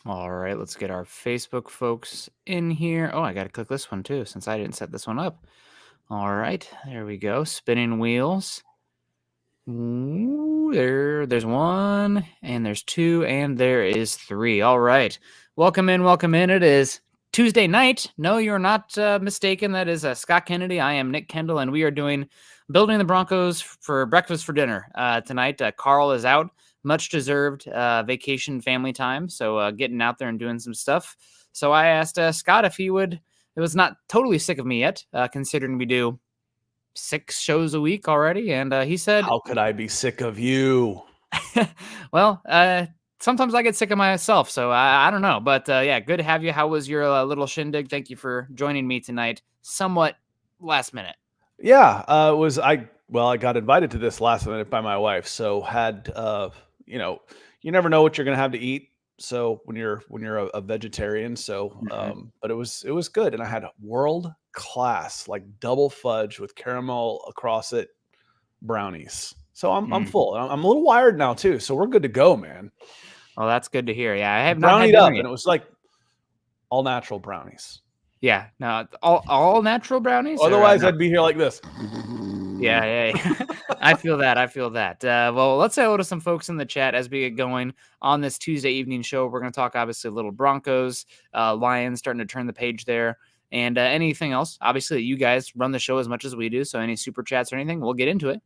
All right, let's get our Facebook folks in here. Oh, I got to click this one too since I didn't set this one up. All right, there we go. Spinning wheels. Ooh, there's one, and there's two, and there is three. All right, welcome in, welcome in. It is Tuesday night. No, you're not mistaken. That is Scott Kennedy. I am Nick Kendell, and we are doing Building the Broncos for breakfast for dinner tonight. Carl is out, much deserved vacation family time, so getting out there and doing some stuff. So I asked Scott if he would. It was not totally sick of me yet, considering we do 6 shows a week already, and he said, How could I be sick of you? well, sometimes I get sick of myself, so I don't know. But yeah, good to have you. How was your little shindig? Thank you for joining me tonight. Somewhat last minute. Yeah, I got invited to this last minute by my wife, so had you never know what you're gonna have to eat. So when you're a vegetarian, but it was good, and I had world class like double fudge with caramel across it brownies. So I'm full. I'm a little wired now too, so we're good to go, man. Well, that's good to hear. Yeah, I have not Brownied had dinner up, yet. and it was like all natural brownies. Yeah, no, all natural brownies. Otherwise, no? I'd be here like this. Yeah. I feel that. Well, let's say hello to some folks in the chat as we get going on this Tuesday evening show. We're going to talk, obviously, a little Broncos, Lions starting to turn the page there, and anything else. Obviously, you guys run the show as much as we do, so any super chats or anything, we'll get into it.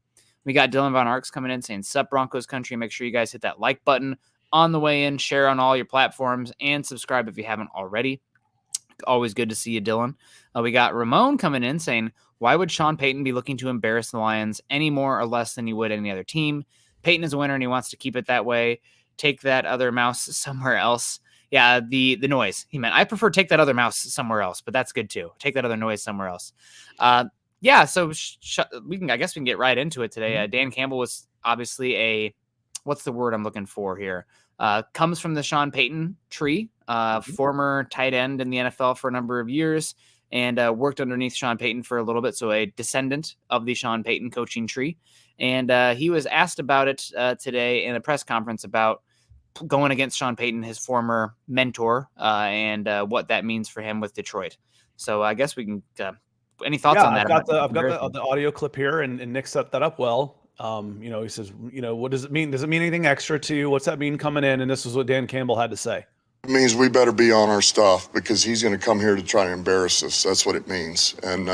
We got Dylan Von Arks coming in saying, "Sup, Broncos country." Make sure you guys hit that like button on the way in, share on all your platforms, and subscribe if you haven't already. Always good to see you, Dylan. We got Ramon coming in saying, why would Sean Payton be looking to embarrass the Lions any more or less than he would any other team? Payton is a winner and he wants to keep it that way. Take that other mouse somewhere else. Yeah, the noise he meant. I prefer take that other mouse somewhere else, but that's good too. Take that other noise somewhere else. Yeah, so I guess we can get right into it today. Dan Campbell was obviously what's the word I'm looking for here? Comes from the Sean Payton tree, former tight end in the NFL for a number of years, and worked underneath Sean Payton for a little bit, so a descendant of the Sean Payton coaching tree. And he was asked about it today in a press conference about going against Sean Payton, his former mentor, and what that means for him with Detroit. So I guess we can. Any thoughts on that? I've got the audio clip here, and Nick set that up well. He says, what does it mean? Does it mean anything extra to you? What's that mean coming in? And this is what Dan Campbell had to say. It means we better be on our stuff because he's going to come here to try to embarrass us. That's what it means. And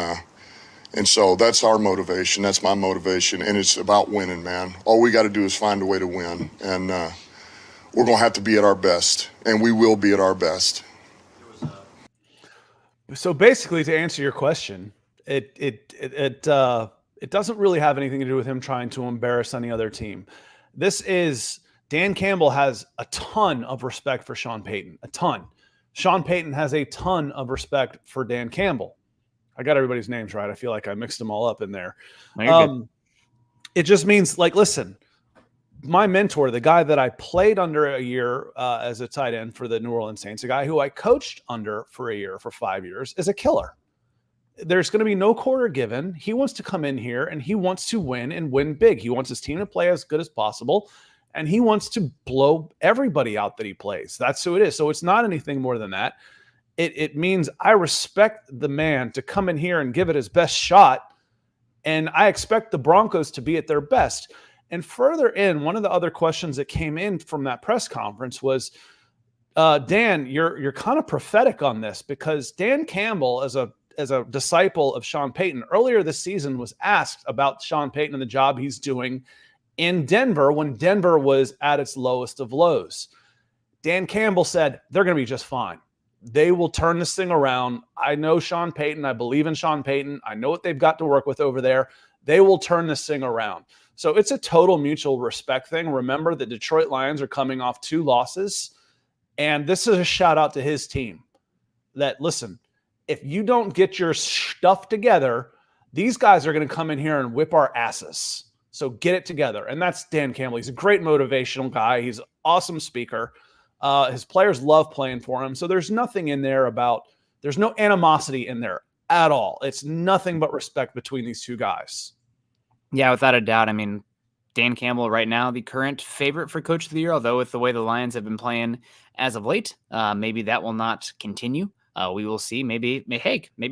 so that's our motivation. That's my motivation. And it's about winning, man. All we got to do is find a way to win. And we're going to have to be at our best. And we will be at our best. So basically, to answer your question, it doesn't really have anything to do with him trying to embarrass any other team. Dan Campbell has a ton of respect for Sean Payton, a ton. Sean Payton has a ton of respect for Dan Campbell. I got everybody's names right. I feel like I mixed them all up in there. It just means, like, listen, my mentor, the guy that I played under a year as a tight end for the New Orleans Saints, a guy who I coached under for a year, for 5 years, is a killer. There's going to be no quarter given. He wants to come in here and he wants to win and win big. He wants his team to play as good as possible. And he wants to blow everybody out that he plays. That's who it is. So it's not anything more than that. It means I respect the man to come in here and give it his best shot. And I expect the Broncos to be at their best. And further in, one of the other questions that came in from that press conference was, Dan, you're kind of prophetic on this, because Dan Campbell, as a disciple of Sean Payton, earlier this season was asked about Sean Payton and the job he's doing in Denver when Denver was at its lowest of lows. Dan Campbell said, they're going to be just fine. They will turn this thing around. I know Sean Payton. I believe in Sean Payton. I know what they've got to work with over there. They will turn this thing around. So it's a total mutual respect thing. Remember, the Detroit Lions are coming off 2 losses. And this is a shout out to his team that, listen, if you don't get your stuff together, these guys are going to come in here and whip our asses. So get it together. And that's Dan Campbell. He's a great motivational guy. He's an awesome speaker. His players love playing for him. So there's nothing in there there's no animosity in there at all. It's nothing but respect between these two guys. Yeah, without a doubt. I mean, Dan Campbell right now, the current favorite for coach of the year, although with the way the Lions have been playing as of late, maybe that will not continue. We will see. Maybe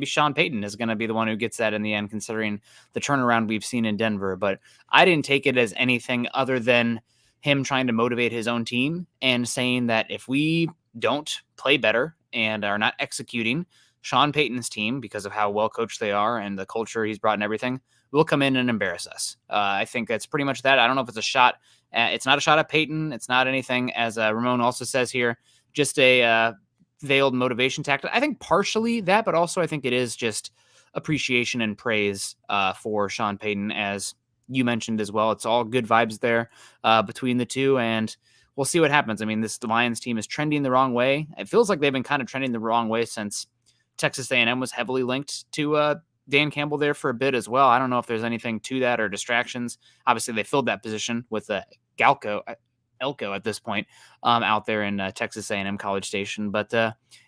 Sean Payton is going to be the one who gets that in the end, considering the turnaround we've seen in Denver. But I didn't take it as anything other than him trying to motivate his own team and saying that if we don't play better and are not executing, Sean Payton's team, because of how well coached they are and the culture he's brought and everything, will come in and embarrass us. I think that's pretty much that. I don't know if it's a shot. It's not a shot at Payton. It's not anything, as Ramon also says here, just a veiled motivation tactic. I think partially that, but also I think it is just appreciation and praise for Sean Payton, as you mentioned as well. It's all good vibes there between the two, and we'll see what happens. I mean, this Lions team is trending the wrong way. It feels like they've been kind of trending the wrong way since Texas A&M was heavily linked to Dan Campbell there for a bit as well. I don't know if there's anything to that or distractions. Obviously, they filled that position with Elko at this point out there in Texas A&M College Station. But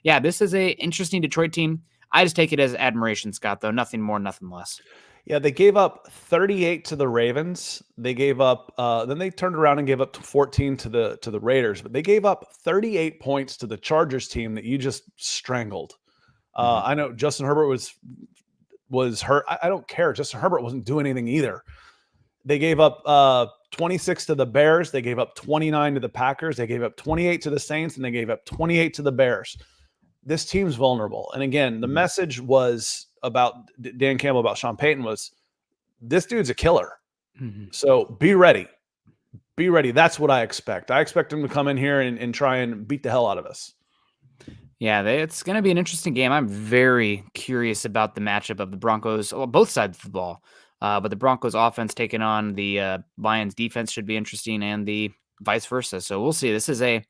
yeah, this is a interesting Detroit team. I just take it as admiration, Scott, though. Nothing more, nothing less. Yeah, they gave up 38 to the Ravens. They gave up, then they turned around and gave up 14 to the Raiders. But they gave up 38 points to the Chargers team that you just strangled. I know Justin Herbert was hurt. I don't care. Justin Herbert wasn't doing anything either. They gave up 26 to the Bears. They gave up 29 to the Packers. They gave up 28 to the Saints, and they gave up 28 to the Bears. This team's vulnerable. And again, the message was about Dan Campbell, about Sean Payton, was this dude's a killer. So be ready. Be ready. That's what I expect. I expect him to come in here and try and beat the hell out of us. Yeah, it's going to be an interesting game. I'm very curious about the matchup of the Broncos, well, both sides of the ball. But the Broncos offense taking on the Lions defense should be interesting, and the vice versa. So we'll see. This is a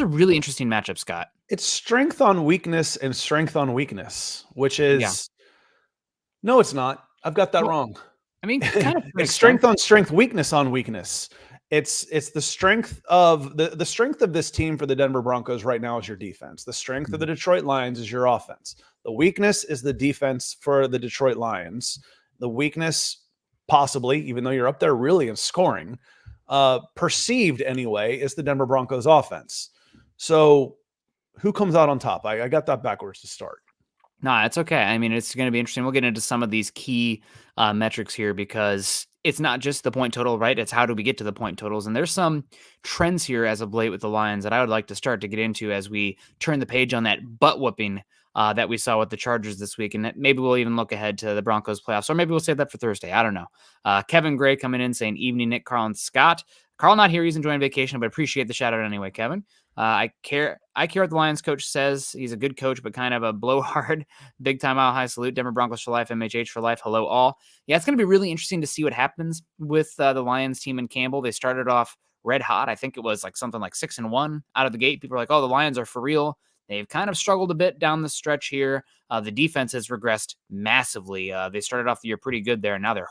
really interesting matchup, Scott. It's strength on weakness and strength on weakness, which is no, it's not. I've got that wrong. I mean, kind of it's strength on strength, weakness on weakness. It's the strength of the strength of this team for the Denver Broncos right now is your defense. The strength of the Detroit Lions is your offense. The weakness is the defense for the Detroit Lions. The weakness, possibly, even though you're up there really in scoring, perceived anyway, is the Denver Broncos offense. So who comes out on top? I got that backwards to start. No, it's okay. I mean, it's going to be interesting. We'll get into some of these key metrics here because it's not just the point total, right? It's how do we get to the point totals? And there's some trends here as of late with the Lions that I would like to start to get into as we turn the page on that butt whooping that we saw with the Chargers this week. And maybe we'll even look ahead to the Broncos playoffs, or maybe we'll save that for Thursday. I don't know. Kevin Gray coming in saying, evening, Nick, Carl, and Scott. Carl not here. He's enjoying vacation, but appreciate the shout out anyway, Kevin. I care what the Lions coach says. He's a good coach, but kind of a blowhard. Big time out high salute. Denver Broncos for life. MHH for life. Hello all. Yeah, it's going to be really interesting to see what happens with the Lions team and Campbell. They started off red hot. I think it was like something like 6-1 out of the gate. People are like, oh, the Lions are for real. They've kind of struggled a bit down the stretch here. The defense has regressed massively. They started off the year pretty good there. And now they're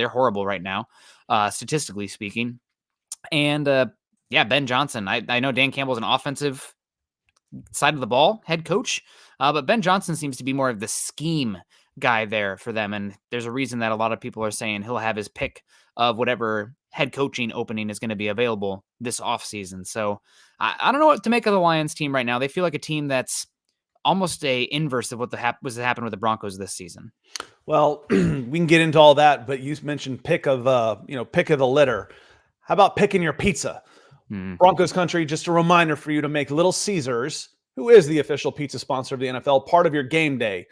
horrible right now, statistically speaking. And Ben Johnson. I know Dan Campbell's an offensive side of the ball head coach, but Ben Johnson seems to be more of the scheme guy there for them. And there's a reason that a lot of people are saying he'll have his pick of whatever head coaching opening is going to be available this offseason. So I don't know what to make of the Lions team right now. They feel like a team that's almost a inverse of what was happened with the Broncos this season. Well, we can get into all that, but you mentioned pick of the litter. How about picking your pizza? Broncos country, just a reminder for you to make Little Caesars, who is the official pizza sponsor of the NFL, part of your game day.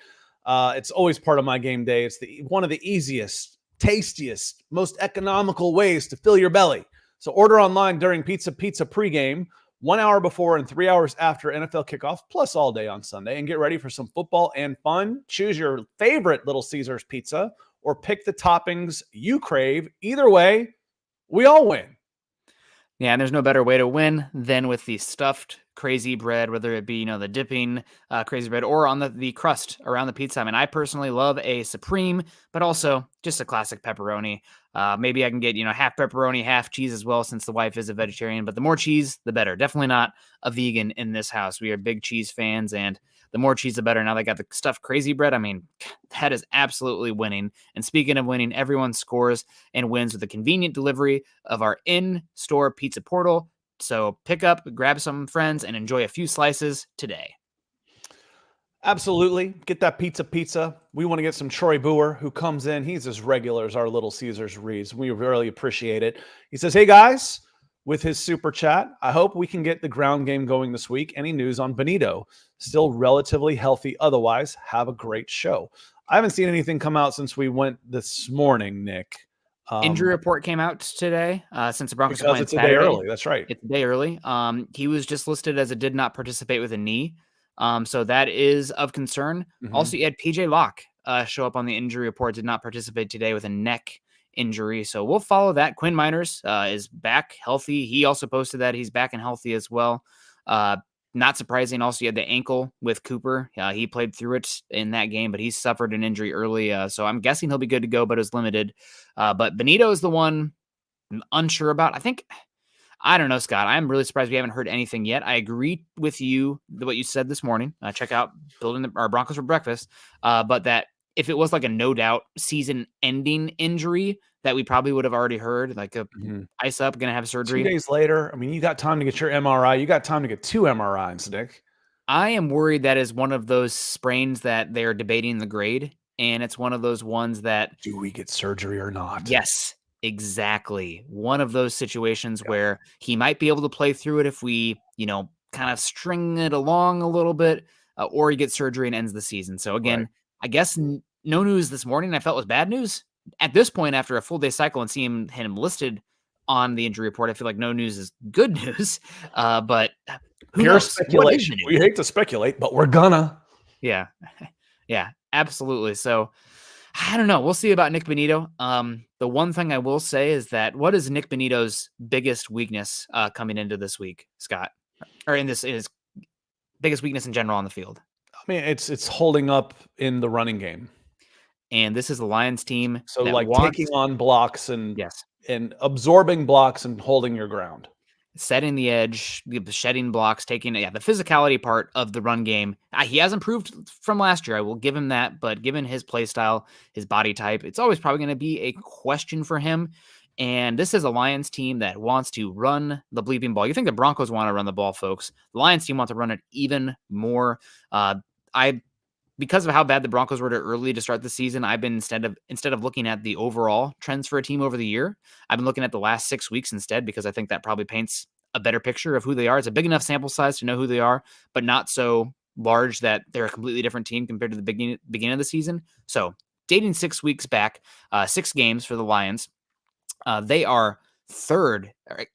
It's always part of my game day. It's one of the easiest, tastiest, most economical ways to fill your belly. So order online during pizza pregame, 1 hour before and 3 hours after NFL kickoff, plus all day on Sunday, and get ready for some football and fun. Choose your favorite Little Caesars pizza or pick the toppings you crave. Either way, we all win. Yeah, and there's no better way to win than with the stuffed crazy bread, whether it be, the dipping crazy bread or on the crust around the pizza. I mean, I personally love a Supreme, but also just a classic pepperoni. Maybe I can get, half pepperoni, half cheese as well, since the wife is a vegetarian, but the more cheese, the better. Definitely not a vegan in this house. We are big cheese fans, and the more cheese, the better. Now they got the stuffed crazy bread. I mean, that is absolutely winning. And speaking of winning, everyone scores and wins with a convenient delivery of our in-store pizza portal. So pick up, grab some friends, and enjoy a few slices today. Absolutely. Get that pizza. We want to get some Troy Boer, who comes in. He's as regular as our Little Caesars reads. We really appreciate it. He says, hey, guys, with his super chat, I hope we can get the ground game going this week. Any news on Benito? Still relatively healthy. Otherwise, have a great show. I haven't seen anything come out since we went this morning, Nick. Injury report came out today since the Broncos are because playing it's a Saturday. day early. That's right. It's a day early. He was just listed as a did not participate with a knee. So that is of concern. Also, you had PJ Locke show up on the injury report, did not participate today with a neck injury. So we'll follow that. Quinn Miners is back healthy. He also posted that he's back and healthy as well. Not surprising. Also, you had the ankle with Cooper. He played through it in that game, but he suffered an injury early. So I'm guessing he'll be good to go, but is limited. But Benito is the one I'm unsure about. I don't know, Scott. I'm really surprised we haven't heard anything yet. I agree with you, what you said this morning. Check out Building our Broncos for Breakfast. But that if it was like a no doubt season-ending injury, that we probably would have already heard, like a ice up, going to have surgery. 2 days later, I mean, you got time to get your MRI. You got time to get 2 MRIs, Nick. I am worried that is one of those sprains that they're debating the grade, and it's one of those ones that... Do we get surgery or not? Yes. Exactly. One of those situations where he might be able to play through it if we, kind of string it along a little bit, or he gets surgery and ends the season. So again, I guess no news this morning I felt was bad news. At this point, after a full day cycle and seeing him listed on the injury report, I feel like no news is good news. But who pure knows? speculation. We hate to speculate, but we're gonna. Yeah. Yeah, absolutely. So I don't know. We'll see about Nick Benito. The one thing I will say is that what is Nick Benito's biggest weakness coming into this week, Scott? Or in his biggest weakness in general on the field? I mean, it's holding up in the running game. And this is the Lions team. So like taking on blocks and absorbing blocks and holding your ground. Setting the edge, shedding blocks, taking the physicality part of the run game. He has improved from last year. I will give him that, but given his play style, his body type, it's always probably going to be a question for him. And this is a Lions team that wants to run the bleeping ball. You think the Broncos want to run the ball, folks. The Lions team want to run it even more. Because of how bad the Broncos were early to start the season, I've been instead of looking at the overall trends for a team over the year, I've been looking at the last 6 weeks instead, because I think that probably paints a better picture of who they are. It's a big enough sample size to know who they are, but not so large that they're a completely different team compared to the beginning of the season. So dating 6 weeks back, 6 games for the Lions. They are third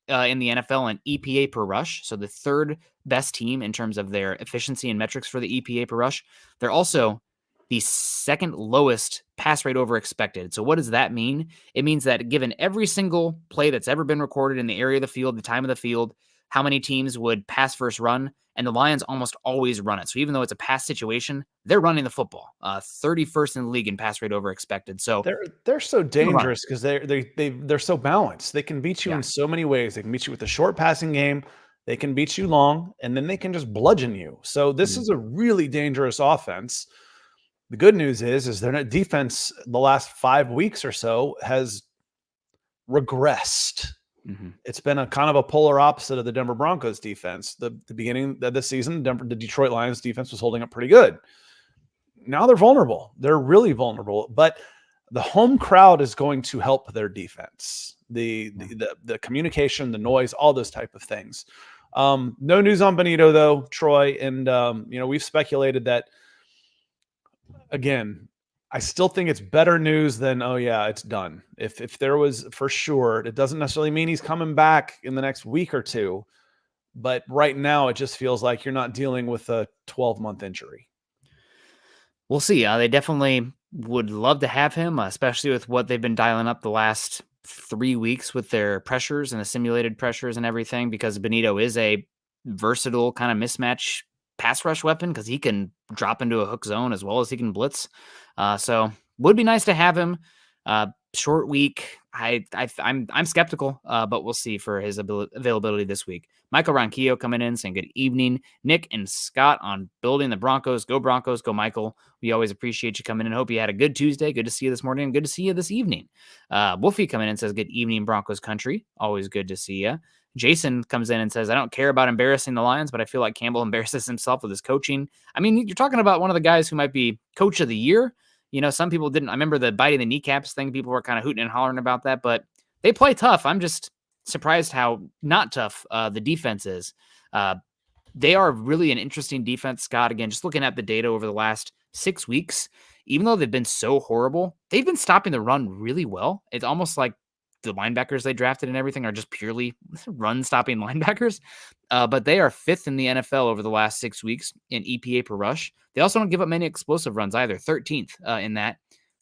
in the NFL in EPA per rush. So the third best team in terms of their efficiency and metrics for the EPA per rush. They're also the second lowest pass rate over expected. So what does that mean? It means that given every single play that's ever been recorded in the area of the field, the time of the field, how many teams would pass versus run, and the Lions almost always run it. So even though it's a pass situation, they're running the football. 31st in the league in pass rate over expected. So they're so dangerous because they're so balanced. They can beat you in so many ways. They can beat you with a short passing game. They can beat you long, and then they can just bludgeon you. So this is a really dangerous offense. The good news is their defense the last 5 weeks or so has regressed. It's been a kind of a polar opposite of the Denver Broncos defense. The beginning of the season, the Detroit Lions defense was holding up pretty good. Now they're vulnerable. They're really vulnerable. But the home crowd is going to help their defense. The communication, the noise, all those type of things. No news on Benito though, Troy, and we've speculated that. Again, I still think it's better news than, oh yeah, it's done. If there was for sure, it doesn't necessarily mean he's coming back in the next week or two. But right now, it just feels like you're not dealing with a 12-month injury. We'll see. They definitely would love to have him, especially with what they've been dialing up the last 3 weeks with their pressures and the simulated pressures and everything, because Benito is a versatile kind of mismatch pass rush weapon, because he can drop into a hook zone as well as he can blitz. So would be nice to have him. short week. I'm skeptical, but we'll see for his availability this week. Michael Ronquillo coming in saying good evening. Nick and Scott on building the Broncos. Go Broncos. Go Michael. We always appreciate you coming in. Hope you had a good Tuesday. Good to see you this morning. And good to see you this evening. Wolfie coming in says good evening, Broncos country. Always good to see you. Jason comes in and says, I don't care about embarrassing the Lions, but I feel like Campbell embarrasses himself with his coaching. I mean, you're talking about one of the guys who might be coach of the year. You know, some people didn't. I remember the biting the kneecaps thing. People were kind of hooting and hollering about that, but they play tough. I'm just surprised how not tough the defense is. They are really an interesting defense, Scott. Again, just looking at the data over the last 6 weeks, even though they've been so horrible, they've been stopping the run really well. It's almost like the linebackers they drafted and everything are just purely run-stopping linebackers. But they are 5th in the NFL over the last 6 weeks in EPA per rush. They also don't give up many explosive runs either, 13th in that.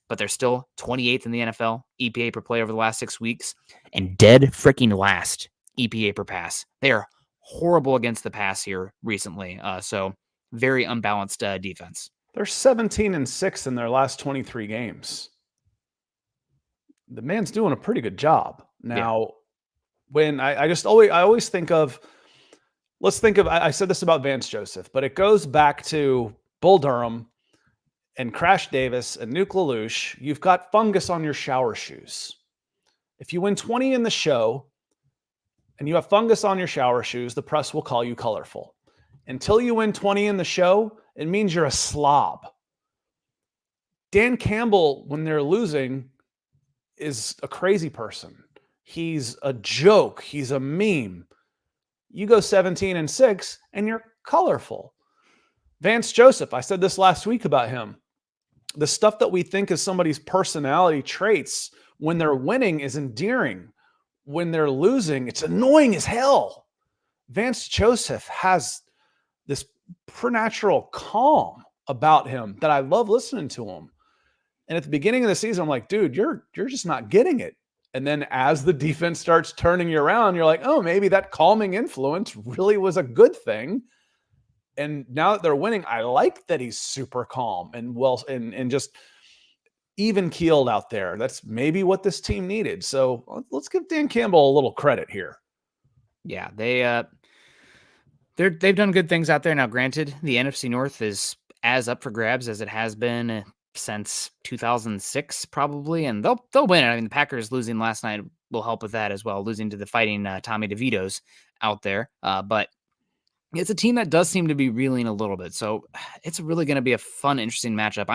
But they're still 28th in the NFL EPA per play over the last 6 weeks. And dead freaking last EPA per pass. They are horrible against the pass here recently. So very unbalanced defense. They're 17-6 in their last 23 games. The man's doing a pretty good job. Now, when I always think of, I said this about Vance Joseph, but it goes back to Bull Durham and Crash Davis and Nuke LaLoosh. You've got fungus on your shower shoes. If you win 20 in the show and you have fungus on your shower shoes, the press will call you colorful. Until you win 20 in the show, it means you're a slob. Dan Campbell, when they're losing, is a crazy person. He's a joke. He's a meme. You go 17-6 and you're colorful. Vance Joseph, I said this last week about him. The stuff that we think is somebody's personality traits when they're winning is endearing. When they're losing, it's annoying as hell. Vance Joseph has this preternatural calm about him that I love listening to him. And at the beginning of the season, I'm like, dude, you're just not getting it. And then as the defense starts turning you around, you're like, oh, maybe that calming influence really was a good thing. And now that they're winning, I like that he's super calm and well and just even keeled out there. That's maybe what this team needed. So let's give Dan Campbell a little credit here. Yeah, they've done good things out there. Now, granted, the NFC North is as up for grabs as it has been since 2006, probably, and they'll win it. I mean, the Packers losing last night will help with that as well, losing to the fighting Tommy DeVitos out there. But it's a team that does seem to be reeling a little bit, so it's really going to be a fun, interesting matchup.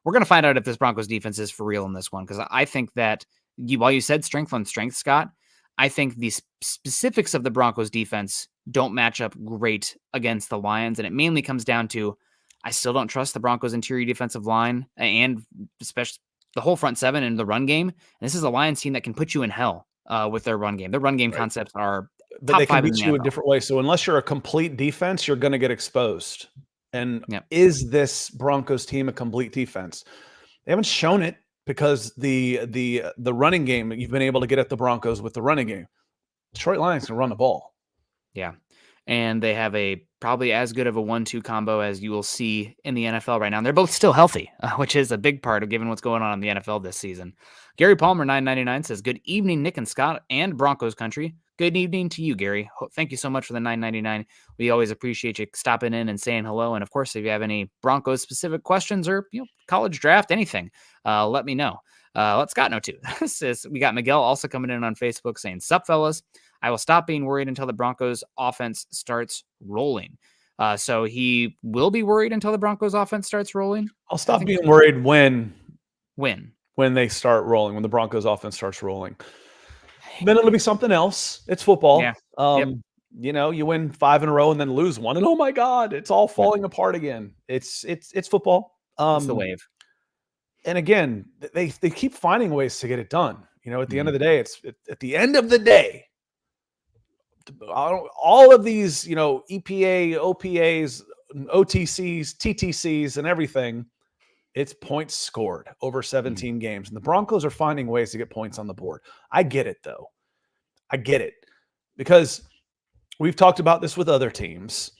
We're going to find out if this Broncos defense is for real in this one, because I think that while you said strength on strength, Scott, I think the specifics of the Broncos defense don't match up great against the Lions, and it mainly comes down to I still don't trust the Broncos' interior defensive line and especially the whole front seven and the run game. And this is a Lions team that can put you in hell with their run game. Their run game concepts are but they can beat you a different way. So unless you're a complete defense, you're going to get exposed. And is this Broncos team a complete defense? They haven't shown it because the running game you've been able to get at the Broncos with the running game. Detroit Lions can run the ball. Yeah. And they have probably as good of a 1-2 combo as you will see in the NFL right now. And they're both still healthy, which is a big part of given what's going on in the NFL this season. Gary Palmer, 999, says, good evening, Nick and Scott and Broncos country. Good evening to you, Gary. Thank you so much for the 999. We always appreciate you stopping in and saying hello. And of course, if you have any Broncos specific questions or college draft, anything, let me know. Let Scott know too. We got Miguel also coming in on Facebook saying, sup, fellas. I will stop being worried until the Broncos offense starts rolling. So he will be worried until the Broncos offense starts rolling. I'll stop being worried when they start rolling, when the Broncos offense starts rolling. Then it'll be something else. It's football. Yeah. You win 5 in a row and then lose one, and oh my God, it's all falling apart again. It's football. It's the wave. And again, they keep finding ways to get it done. At the end of the day, at the end of the day, all of these, EPA, OPAs, OTCs, TTCs, and everything, it's points scored over 17 games. And the Broncos are finding ways to get points on the board. I get it, though. I get it. Because we've talked about this with other teams.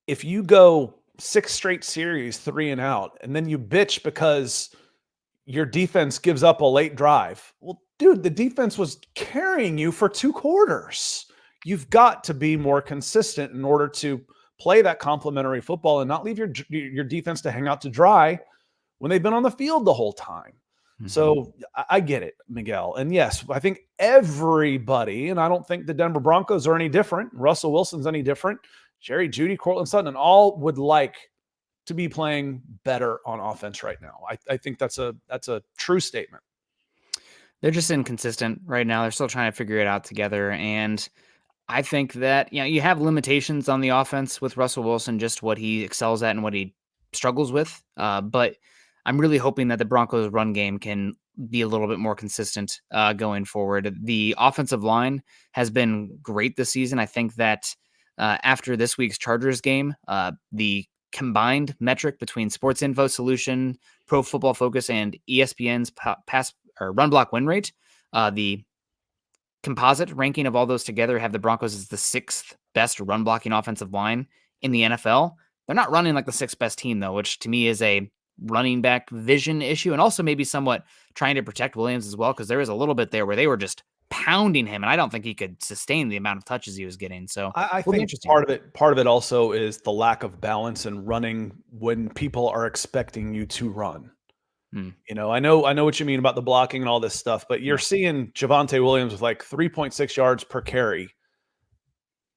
If you go 6 straight series, 3 and out, and then you bitch because your defense gives up a late drive. Well, dude, the defense was carrying you for 2 quarters. You've got to be more consistent in order to play that complementary football and not leave your defense to hang out to dry when they've been on the field the whole time. Mm-hmm. So I get it, Miguel. And yes, I think everybody, and I don't think the Denver Broncos are any different. Russell Wilson's any different. Jerry Jeudy, Courtland Sutton, and all would like to be playing better on offense right now. I think that's a true statement. They're just inconsistent right now. They're still trying to figure it out together. And I think that, you have limitations on the offense with Russell Wilson, just what he excels at and what he struggles with. But I'm really hoping that the Broncos run game can be a little bit more consistent going forward. The offensive line has been great this season. I think that after this week's Chargers game, the combined metric between Sports Info Solution, Pro Football Focus, and ESPN's pass or run block win rate, the composite ranking of all those together have the Broncos as the 6th best run blocking offensive line in the NFL. They're not running like the 6th best team, though, which to me is a running back vision issue, and also maybe somewhat trying to protect Williams as well, because there was a little bit there where they were just pounding him, and I don't think he could sustain the amount of touches he was getting. So I think part of it also is the lack of balance in running when people are expecting you to run. I know what you mean about the blocking and all this stuff, but you're seeing Javonte Williams with like 3.6 yards per carry,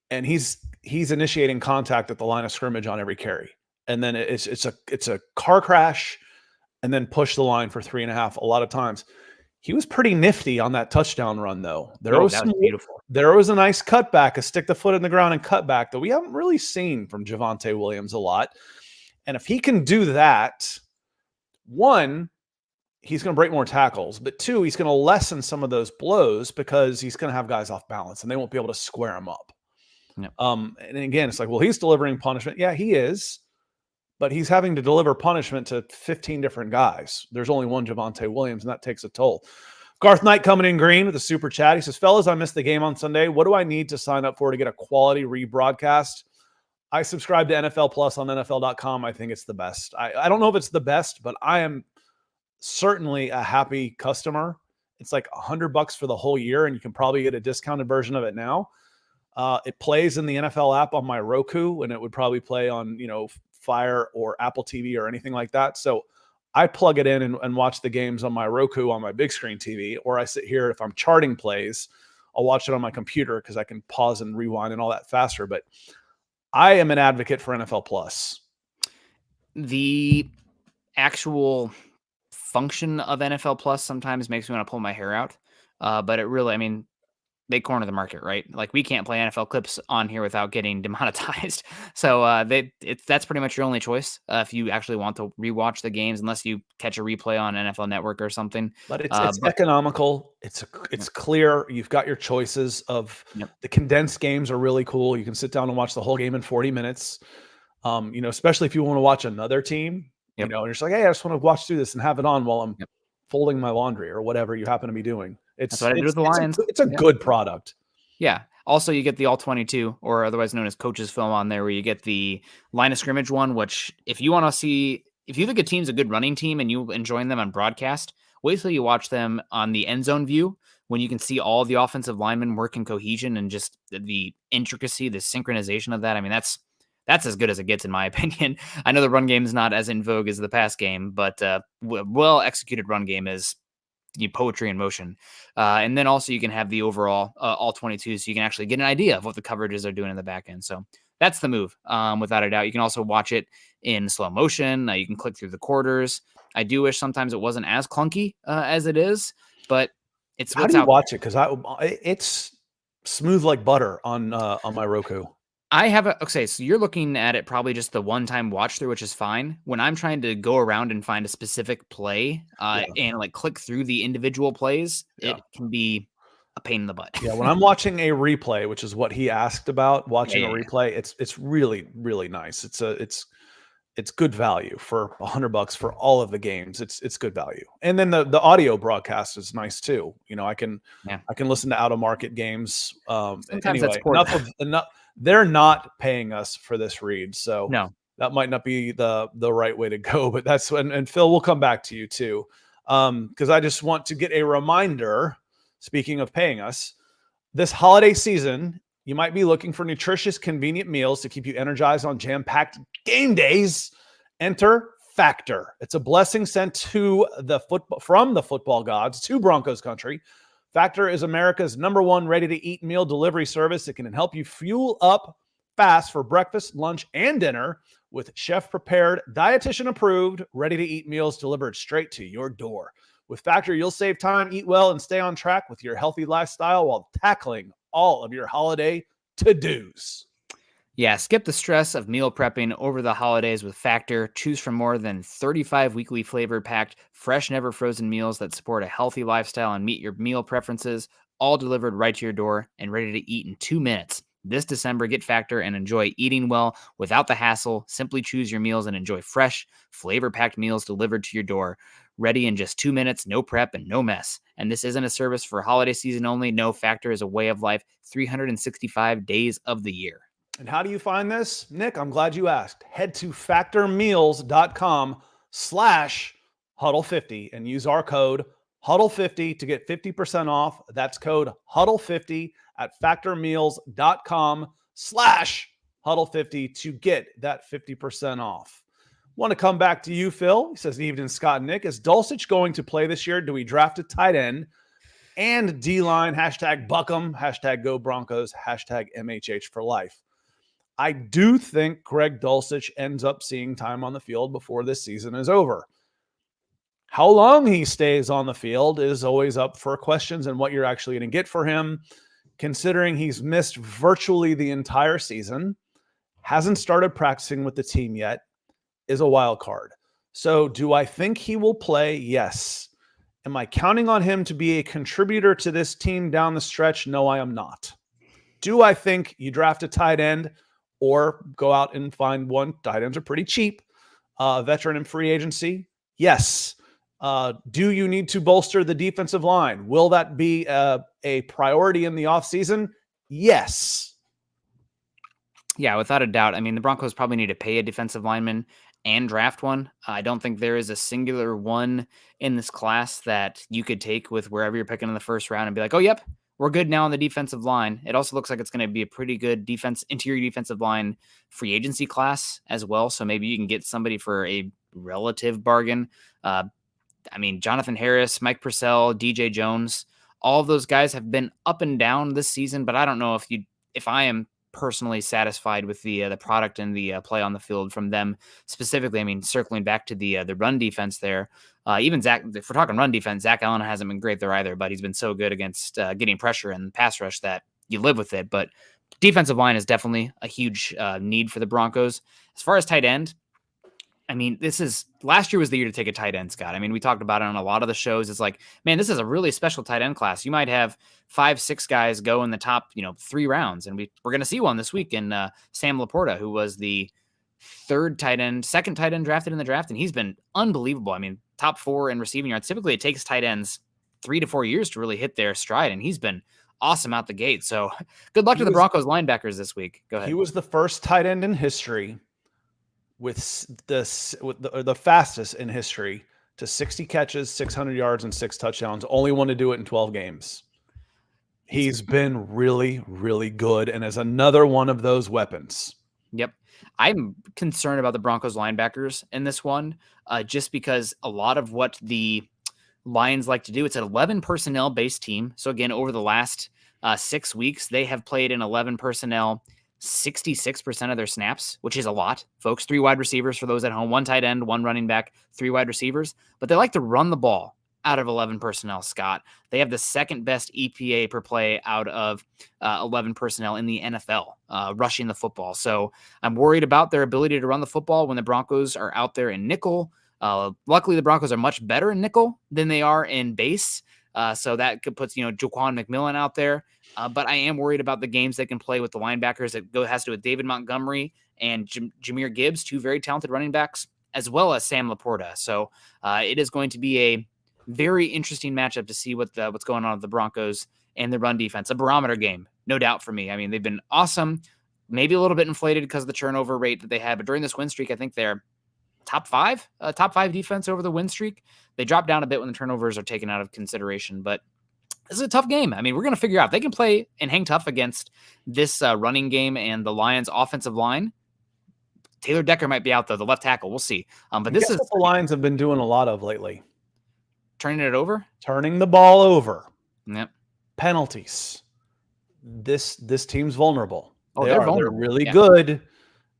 and he's initiating contact at the line of scrimmage on every carry, and then it's a car crash, and then push the line for 3.5 a lot of times. He was pretty nifty on that touchdown run, though. That was beautiful. There was a nice cutback, a stick the foot in the ground and cutback that we haven't really seen from Javonte Williams a lot. And if he can do that, 1, he's going to break more tackles, but 2, he's going to lessen some of those blows because he's going to have guys off balance and they won't be able to square him up. Yep. And again, it's like, well, he's delivering punishment. Yeah, he is, but he's having to deliver punishment to 15 different guys. There's only one Javonte Williams, and that takes a toll. Garth Knight coming in green with a super chat. He says, fellas, I missed the game on Sunday. What do I need to sign up for to get a quality rebroadcast? I subscribe to NFL Plus on NFL.com. I think it's the best. I don't know if it's the best, but I am certainly a happy customer. It's like $100 for the whole year, and you can probably get a discounted version of it now. It plays in the NFL app on my Roku, and it would probably play on, Fire or Apple TV or anything like that. So I plug it in and watch the games on my Roku on my big screen TV, or I sit here. If I'm charting plays, I'll watch it on my computer because I can pause and rewind and all that faster. But I am an advocate for NFL Plus. The actual function of NFL Plus sometimes makes me want to pull my hair out. But it really, they corner the market, right? Like, we can't play NFL clips on here without getting demonetized. So that's pretty much your only choice if you actually want to rewatch the games, unless you catch a replay on NFL Network or something. But it's economical. It's clear. You've got your choices of the condensed games are really cool. You can sit down and watch the whole game in 40 minutes. Especially if you want to watch another team. And you're just like, hey, I just want to watch through this and have it on while I'm folding my laundry or whatever you happen to be doing. That's what I did with the Lions. It's a good product. Yeah. Also, you get the All-22, or otherwise known as Coach's Film, on there, where you get the line of scrimmage one, which if you want to see, if you think a team's a good running team and you enjoying them on broadcast, wait till you watch them on the end zone view, when you can see all the offensive linemen work in cohesion and just the intricacy, the synchronization of that. That's as good as it gets, in my opinion. I know the run game is not as in vogue as the pass game, but well-executed run game is poetry in motion. And then also you can have the overall all 22, so you can actually get an idea of what the coverages are doing in the back end. So that's the move, without a doubt. You can also watch it in slow motion. You can click through the quarters. I do wish sometimes it wasn't as clunky as it is, but it's how do you watch it? Because it's smooth like butter on my Roku. So you're looking at it probably just the one-time watch through, which is fine. When I'm trying to go around and find a specific play and like click through the individual plays, it can be a pain in the butt. When I'm watching a replay, which is what he asked about, watching a replay, it's really, really nice. It's good value for $100 for all of the games. It's good value. And then the audio broadcast is nice too. I can listen to out of market games. Sometimes that's enough. They're not paying us for this read, so no, that might not be the right way to go. But that's when, and Phil, we'll come back to you too. because I just want to get a reminder, speaking of paying us, this holiday season, you might be looking for nutritious, convenient meals to keep you energized on jam-packed game days. Enter Factor. It's a blessing sent to from the football gods to Broncos country. Factor is America's #1 ready-to-eat meal delivery service. It can help you fuel up fast for breakfast, lunch, and dinner with chef-prepared, dietitian-approved, ready-to-eat meals delivered straight to your door. With Factor, you'll save time, eat well, and stay on track with your healthy lifestyle while tackling all of your holiday to-dos. Yeah, skip the stress of meal prepping over the holidays with Factor. Choose from more than 35 weekly flavor-packed, fresh, never-frozen meals that support a healthy lifestyle and meet your meal preferences, all delivered right to your door and ready to eat in 2 minutes. This December, get Factor and enjoy eating well without the hassle. Simply choose your meals and enjoy fresh, flavor-packed meals delivered to your door, ready in just 2 minutes, no prep and no mess. And this isn't a service for holiday season only. No, Factor is a way of life 365 days of the year. And how do you find this? Nick, I'm glad you asked. Head to factormeals.com/huddle50 and use our code huddle50 to get 50% off. That's code huddle50 at factormeals.com/huddle50 to get that 50% off. Want to come back to you, Phil. He says, evening, Scott and Nick. Is Dulcich going to play this year? Do we draft a tight end and D-line? #Buckham, #Go Broncos, #MHH for life. I do think Greg Dulcich ends up seeing time on the field before this season is over. How long he stays on the field is always up for questions and what you're actually going to get for him, considering he's missed virtually the entire season, hasn't started practicing with the team yet, is a wild card. So do I think he will play? Yes. Am I counting on him to be a contributor to this team down the stretch? No, I am not. Do I think you draft a tight end or go out and find one? Tight ends are pretty cheap. Veteran in free agency? Yes. Do you need to bolster the defensive line? Will that be a priority in the offseason? Yes. Yeah, without a doubt. I mean, the Broncos probably need to pay a defensive lineman and draft one. I don't think there is a singular one in this class that you could take with wherever you're picking in the first round and be like, oh, yep, we're good now on the defensive line. It also looks like it's going to be a pretty good interior defensive line free agency class as well. So maybe you can get somebody for a relative bargain. I mean, Jonathan Harris, Mike Purcell, DJ Jones, all of those guys have been up and down this season, but I don't know if I am personally satisfied with the product and the play on the field from them specifically. I mean, circling back to the run defense there, even Zach, if we're talking run defense, Zach Allen hasn't been great there either, but he's been so good against getting pressure and pass rush that you live with it. But defensive line is definitely a huge need for the Broncos. As far as tight end, I mean, last year was the year to take a tight end, Scott. I mean, we talked about it on a lot of the shows. It's like, man, this is a really special tight end class. You might have 5-6 guys go in the top, 3 rounds. And we're going to see one this week in Sam Laporta, who was the second tight end drafted in the draft. And he's been unbelievable. I mean, top 4 in receiving yards. Typically it takes tight ends 3 to 4 years to really hit their stride. And he's been awesome out the gate. So good luck to the Broncos linebackers this week. Go ahead. He was the first tight end in history with the fastest in history to 60 catches, 600 yards, and 6 touchdowns. Only one to do it in 12 games. He's been really, really good and is another one of those weapons. Yep. I'm concerned about the Broncos linebackers in this one, just because a lot of what the Lions like to do, it's an 11 personnel based team. So again, over the last 6 weeks, they have played in 11 personnel 66% of their snaps, which is a lot, folks. 3 wide receivers for those at home, 1 tight end, 1 running back, 3 wide receivers. But they like to run the ball out of 11 personnel, Scott. They have the second best EPA per play out of 11 personnel in the NFL, rushing the football. So I'm worried about their ability to run the football when the Broncos are out there in nickel. Luckily, the Broncos are much better in nickel than they are in base. So that could put, Jaquan McMillan out there. But I am worried about the games they can play with the linebackers. It has to do with David Montgomery and Jahmyr Gibbs, 2 very talented running backs, as well as Sam Laporta. So it is going to be a very interesting matchup to see what's going on with the Broncos and the run defense. A barometer game, no doubt for me. I mean, they've been awesome, maybe a little bit inflated because of the turnover rate that they had. But during this win streak, I think they're top five defense over the win streak. They drop down a bit when the turnovers are taken out of consideration, but this is a tough game. I mean, we're going to figure out if they can play and hang tough against this running game and the Lions offensive line. Taylor Decker might be out though, the left tackle. We'll see. But this is what the Lions have been doing a lot of lately. Turning it over? Turning the ball over. Yep. Penalties. This team's vulnerable. Oh, they're vulnerable. They're really good.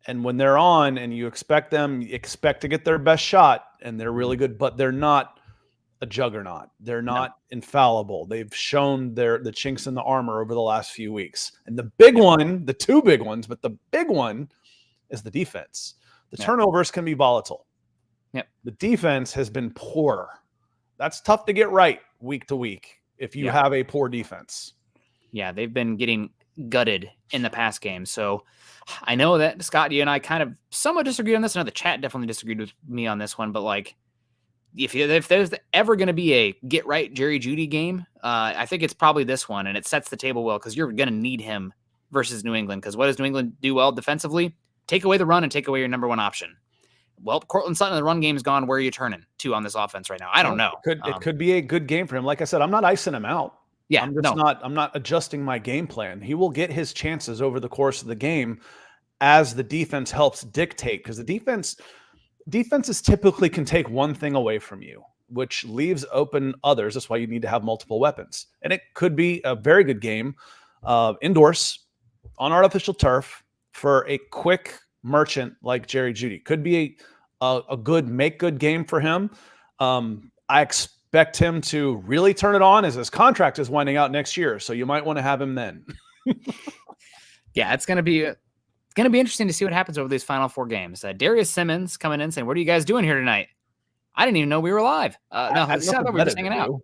And when they're on and you expect to get their best shot, and they're really good, but they're not a juggernaut. They're not infallible. They've shown the chinks in the armor over the last few weeks. And the big one, the two big ones, but the big one is the defense. The turnovers can be volatile. Yep. The defense has been poor. That's tough to get right week to week if you have a poor defense. Yeah, they've been getting gutted in the past game. So I know that, Scott, you and I kind of somewhat disagreed on this. I know the chat definitely disagreed with me on this one, but like if there's ever going to be a get right Jerry Jeudy game, I think it's probably this one, and it sets the table well because you're going to need him versus New England. Because what does New England do well defensively? Take away the run and take away your number one option. Well, Cortland Sutton, the run game's gone. Where are you turning to on this offense right now? I don't know. It could be a good game for him. Like I said, I'm not icing him out. Yeah, I'm not adjusting my game plan. He will get his chances over the course of the game as the defense helps dictate, because the defenses typically can take one thing away from you, which leaves open others. That's why you need to have multiple weapons. And it could be a very good game indoors on artificial turf for a quick merchant like Jerry Jeudy. Could be a good make-good game for him. I expect him to really turn it on as his contract is winding out next year. So you might want to have him then. Yeah, it's going to be interesting to see what happens over these final four games. Darius Simmons coming in saying, "What are you guys doing here tonight?" I didn't even know we were live. No, I thought we were just hanging out.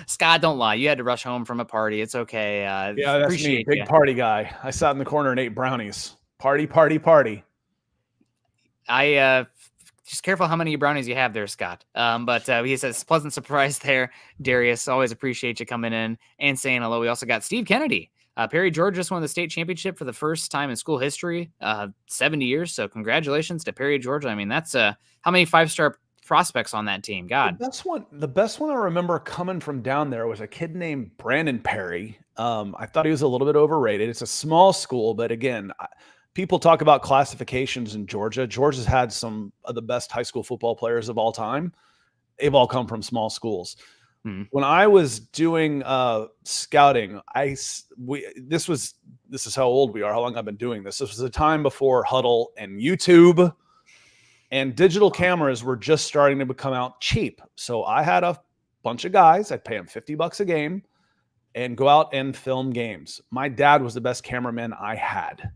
Scott, don't lie. You had to rush home from a party. It's okay. Yeah, that's me. Big party guy. I sat in the corner and ate brownies. Party, party, party. I just careful how many brownies you have there, Scott. But he says, pleasant surprise there, Darius. Always appreciate you coming in and saying hello. We also got Steve Kennedy. Perry George just won the state championship for the first time in school history, 70 years. So congratulations to Perry George. I mean, that's how many 5-star prospects on that team? God. The best one I remember coming from down there was a kid named Brandon Perry. I thought he was a little bit overrated. It's a small school, but again, people talk about classifications in Georgia. Georgia's had some of the best high school football players of all time. They've all come from small schools. Mm-hmm. When I was doing scouting, this is how old we are, how long I've been doing this. This was a time before Huddle and YouTube, and digital cameras were just starting to become out cheap. So I had a bunch of guys. I'd pay them $50 a game and go out and film games. My dad was the best cameraman I had.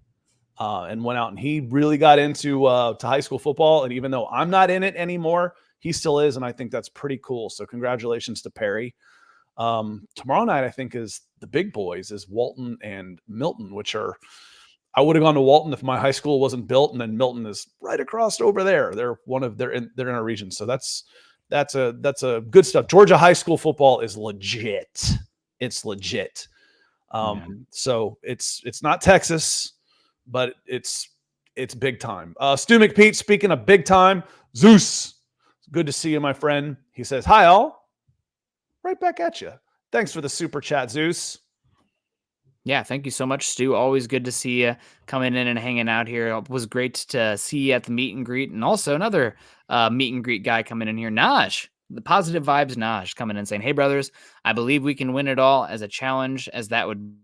And went out, and he really got into to high school football. And even though I'm not in it anymore, he still is, and I think that's pretty cool. So congratulations to Perry. Tomorrow night, I think, is the big boys, is Walton and Milton, which are, I would have gone to Walton if my high school wasn't built, and then Milton is right across over there. They're in our region, so that's a good stuff. Georgia high school football is legit. It's legit. So it's not Texas, but it's big time. Stu McPete, speaking of big time, Zeus, good to see you, my friend. He says, hi, all. Right back at you. Thanks for the super chat, Zeus. Yeah, thank you so much, Stu. Always good to see you coming in and hanging out here. It was great to see you at the meet and greet. And also another meet and greet guy coming in here, Naj. The positive vibes, Naj, coming in saying, hey, brothers, I believe we can win it all as challenging as that would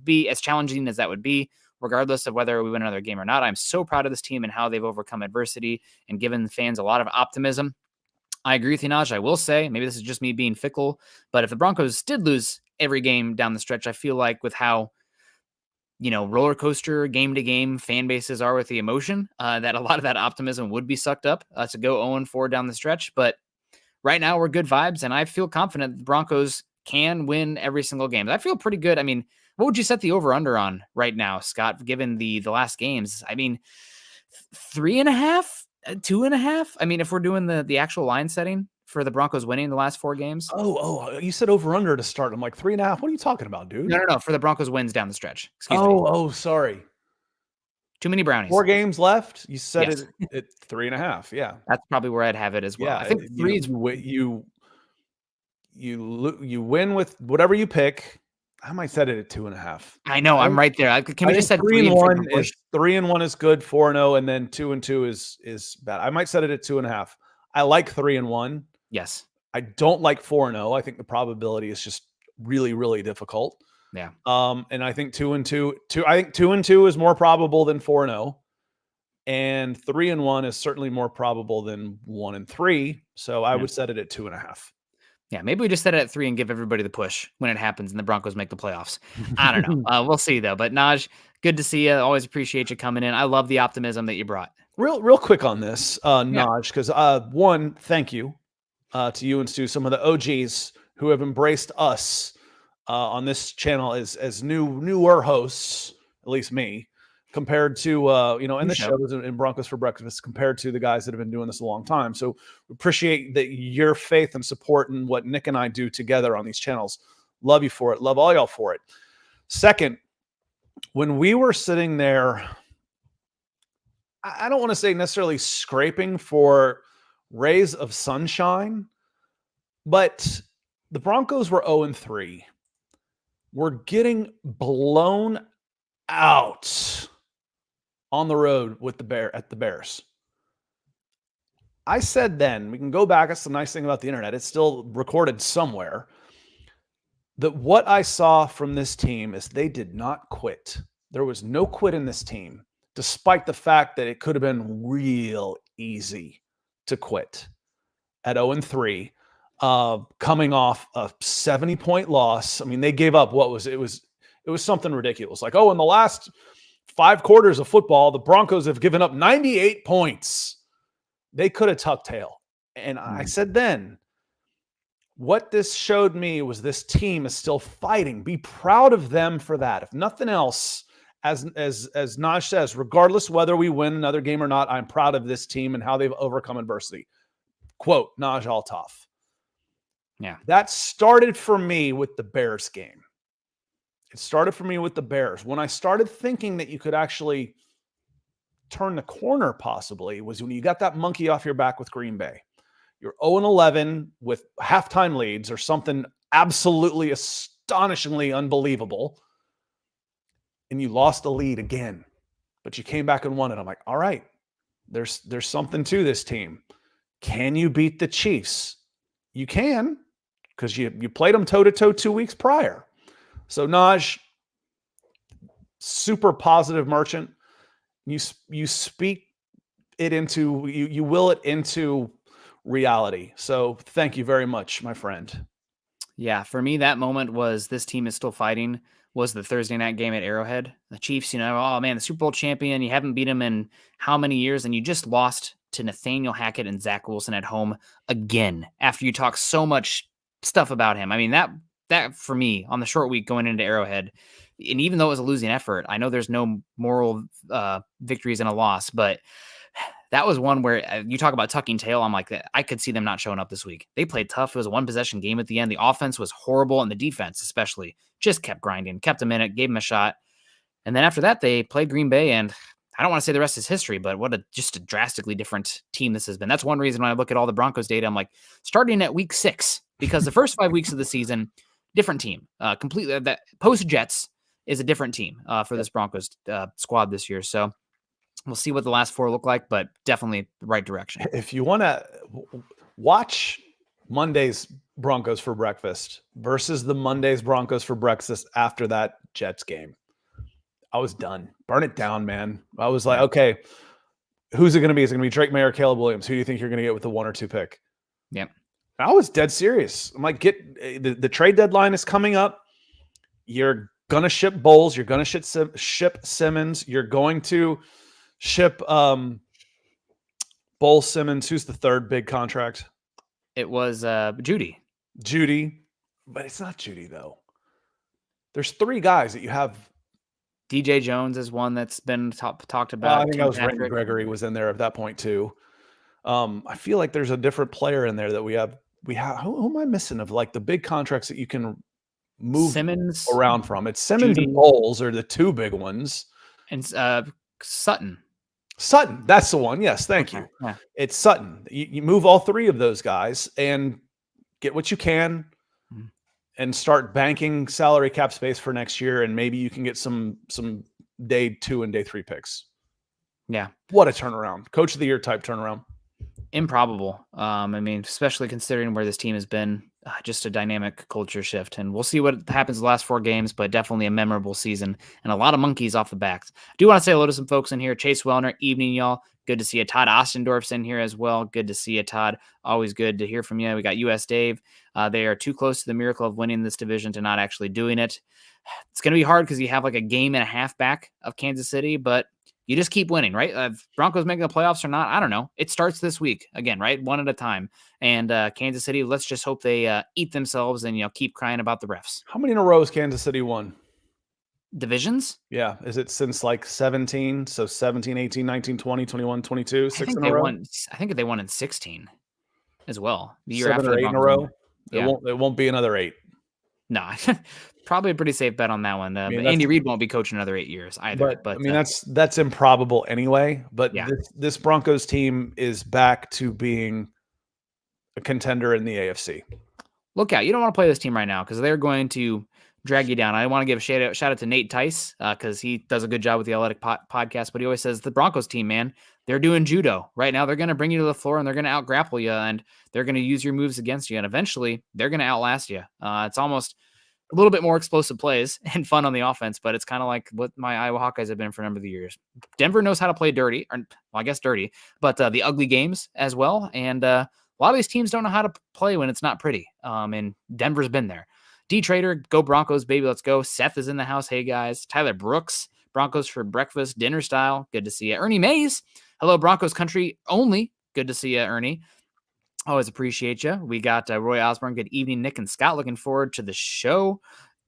be. Regardless of whether we win another game or not, I'm so proud of this team and how they've overcome adversity and given the fans a lot of optimism. I agree with you, Naj. I will say, maybe this is just me being fickle, but if the Broncos did lose every game down the stretch, I feel like with how, roller coaster game to game fan bases are with the emotion, that a lot of that optimism would be sucked up to go 0-4 down the stretch. But right now we're good vibes, and I feel confident the Broncos can win every single game. I feel pretty good. I mean, what would you set the over-under on right now, Scott, given the last games? I mean, 3.5, 2.5? I mean, if we're doing the actual line setting for the Broncos winning the last 4 games. Oh, you said over-under to start. I'm like, 3.5? What are you talking about, dude? No, for the Broncos wins down the stretch. Excuse me. Oh, sorry. Too many brownies. 4 games left. You said Yes. it at 3.5. Yeah. That's probably where I'd have it as well. Yeah. I think 3 is you win with whatever you pick. I might set it at 2.5. I know. I'm right there. Can we just set 3 and 1 is 3 and 1 is good, 4-0, and then 2 and 2 is bad. I might set it at 2.5. I like 3 and 1. Yes. I don't like 4-0. I think the probability is just really, really difficult. Yeah. And I think 2 and 2. I think 2 and 2 is more probable than 4-0. And 3 and 1 is certainly more probable than 1 and 3. So I would set it at 2.5. Yeah, maybe we just set it at 3 and give everybody the push when it happens and the Broncos make the playoffs. I don't know. We'll see, though. But Naj, good to see you. Always appreciate you coming in. I love the optimism that you brought. Real quick on this, Naj, because one, thank you to you and Stu, some of the OGs who have embraced us on this channel as newer hosts, at least me, compared to in the shows and Broncos for Breakfast, compared to the guys that have been doing this a long time. So we appreciate that your faith and support in what Nick and I do together on these channels. Love you for it. Love all y'all for it. Second, when we were sitting there, I don't want to say necessarily scraping for rays of sunshine, but the Broncos were 0-3. We're getting blown out on the road with the Bears. I said then, we can go back. That's the nice thing about the internet. It's still recorded somewhere. That what I saw from this team is they did not quit. There was no quit in this team, despite the fact that it could have been real easy to quit at 0-3, coming off a 70-point loss. I mean, they gave up it was something ridiculous. Like, in the last 5 quarters of football, the Broncos have given up 98 points. They could have tucked tail. And I said then, what this showed me was this team is still fighting. Be proud of them for that. If nothing else, as Naj says, regardless whether we win another game or not, I'm proud of this team and how they've overcome adversity. Quote, Naj Altaf. Yeah. That started for me with the Bears game. It started for me with the Bears. When I started thinking that you could actually turn the corner possibly was when you got that monkey off your back with Green Bay. You're 0-11 with halftime leads or something absolutely astonishingly unbelievable. And you lost the lead again, but you came back and won it. I'm like, all right, there's something to this team. Can you beat the Chiefs? You can, because you played them toe-to-toe 2 weeks prior. So Naj, super positive merchant. You speak it into, you will it into reality. So thank you very much, my friend. Yeah, for me, that moment was this team is still fighting. Was the Thursday night game at Arrowhead. The Chiefs, oh man, the Super Bowl champion, you haven't beat them in how many years, and you just lost to Nathaniel Hackett and Zach Wilson at home again after you talk so much stuff about him. I mean, that for me on the short week going into Arrowhead, and even though it was a losing effort, I know there's no moral victories in a loss, but that was one where you talk about tucking tail. I'm like, I could see them not showing up this week. They played tough. It was a 1-possession game at the end. The offense was horrible, and the defense especially just kept grinding, kept them in it, gave them a shot. And then after that, they played Green Bay, and I don't want to say the rest is history, but what just a drastically different team this has been. That's one reason when I look at all the Broncos data, I'm like, starting at week 6, because the first 5 weeks of the season, different team. Completely, that post-Jets is a different team for this Broncos squad this year. So we'll see what the last 4 look like, but definitely the right direction. If you want to watch Monday's Broncos for breakfast versus the Monday's Broncos for breakfast after that Jets game, I was done. Burn it down, man. I was like, okay, who's it going to be? Is it going to be Drake May or Caleb Williams? Who do you think you're going to get with the 1 or 2 pick? Yeah. I was dead serious. I'm like, the trade deadline is coming up. You're going to ship Bowles. You're going to ship Simmons. You're going to ship Bowles, Simmons. Who's the third big contract? It was Judy. But it's not Judy, though. There's 3 guys that you have. DJ Jones is one that's been talked about. I think that was Randy Gregory was in there at that point, too. I feel like there's a different player in there that we have. Who am I missing of like the big contracts that you can move Simmons around from? It's Simmons and Bowles are the 2 big ones. And Sutton. Sutton, that's the one. Yes, thank you. Yeah. It's Sutton. You move all three of those guys and get what you can and start banking salary cap space for next year, and maybe you can get some day 2 and day 3 picks. Yeah. What a turnaround. Coach of the year type turnaround. Improbable. I mean, especially considering where this team has been, just a dynamic culture shift. And we'll see what happens the last 4 games, but definitely a memorable season and a lot of monkeys off the back. I do want to say hello to some folks in here. Chase Wellner, evening, y'all. Good to see you. Todd Ostendorf's in here as well. Good to see you, Todd. Always good to hear from you. We got US Dave. They are too close to the miracle of winning this division to not actually doing it. It's going to be hard because you have like a game and a half back of Kansas City, but you just keep winning, right? If Broncos making the playoffs or not, I don't know. It starts this week again, right? One at a time. And Kansas City, let's just hope they eat themselves and keep crying about the refs. How many in a row has Kansas City won? Divisions? Yeah. Is it since like 17? So 17, 18, 19, 20, 21, 22, 6 in a row? I think they won in 16 as well. The year 7 after or 8 in a row? Yeah. It won't be another 8. No, probably a pretty safe bet on that one. But Andy Reid won't be coaching another 8 years either. But I mean, that's improbable anyway. But yeah. this Broncos team is back to being a contender in the AFC. Look out. You don't want to play this team right now because they're going to drag you down. I want to give a shout out to Nate Tice because he does a good job with the Athletic podcast, but he always says the Broncos team, man, they're doing judo right now. They're going to bring you to the floor and they're going to out grapple you and they're going to use your moves against you. And eventually they're going to outlast you. It's almost a little bit more explosive plays and fun on the offense, but it's kind of like what my Iowa Hawkeyes have been for a number of years. Denver knows how to play dirty, or well, I guess dirty, but the ugly games as well. And a lot of these teams don't know how to play when it's not pretty. And Denver's been there. D Trader, go Broncos, baby, let's go. Seth is in the house. Hey, guys. Tyler Brooks, Broncos for breakfast, dinner style. Good to see you. Ernie Mays, hello, Broncos country only. Good to see you, Ernie. Always appreciate you. We got Roy Osborne. Good evening, Nick and Scott. Looking forward to the show.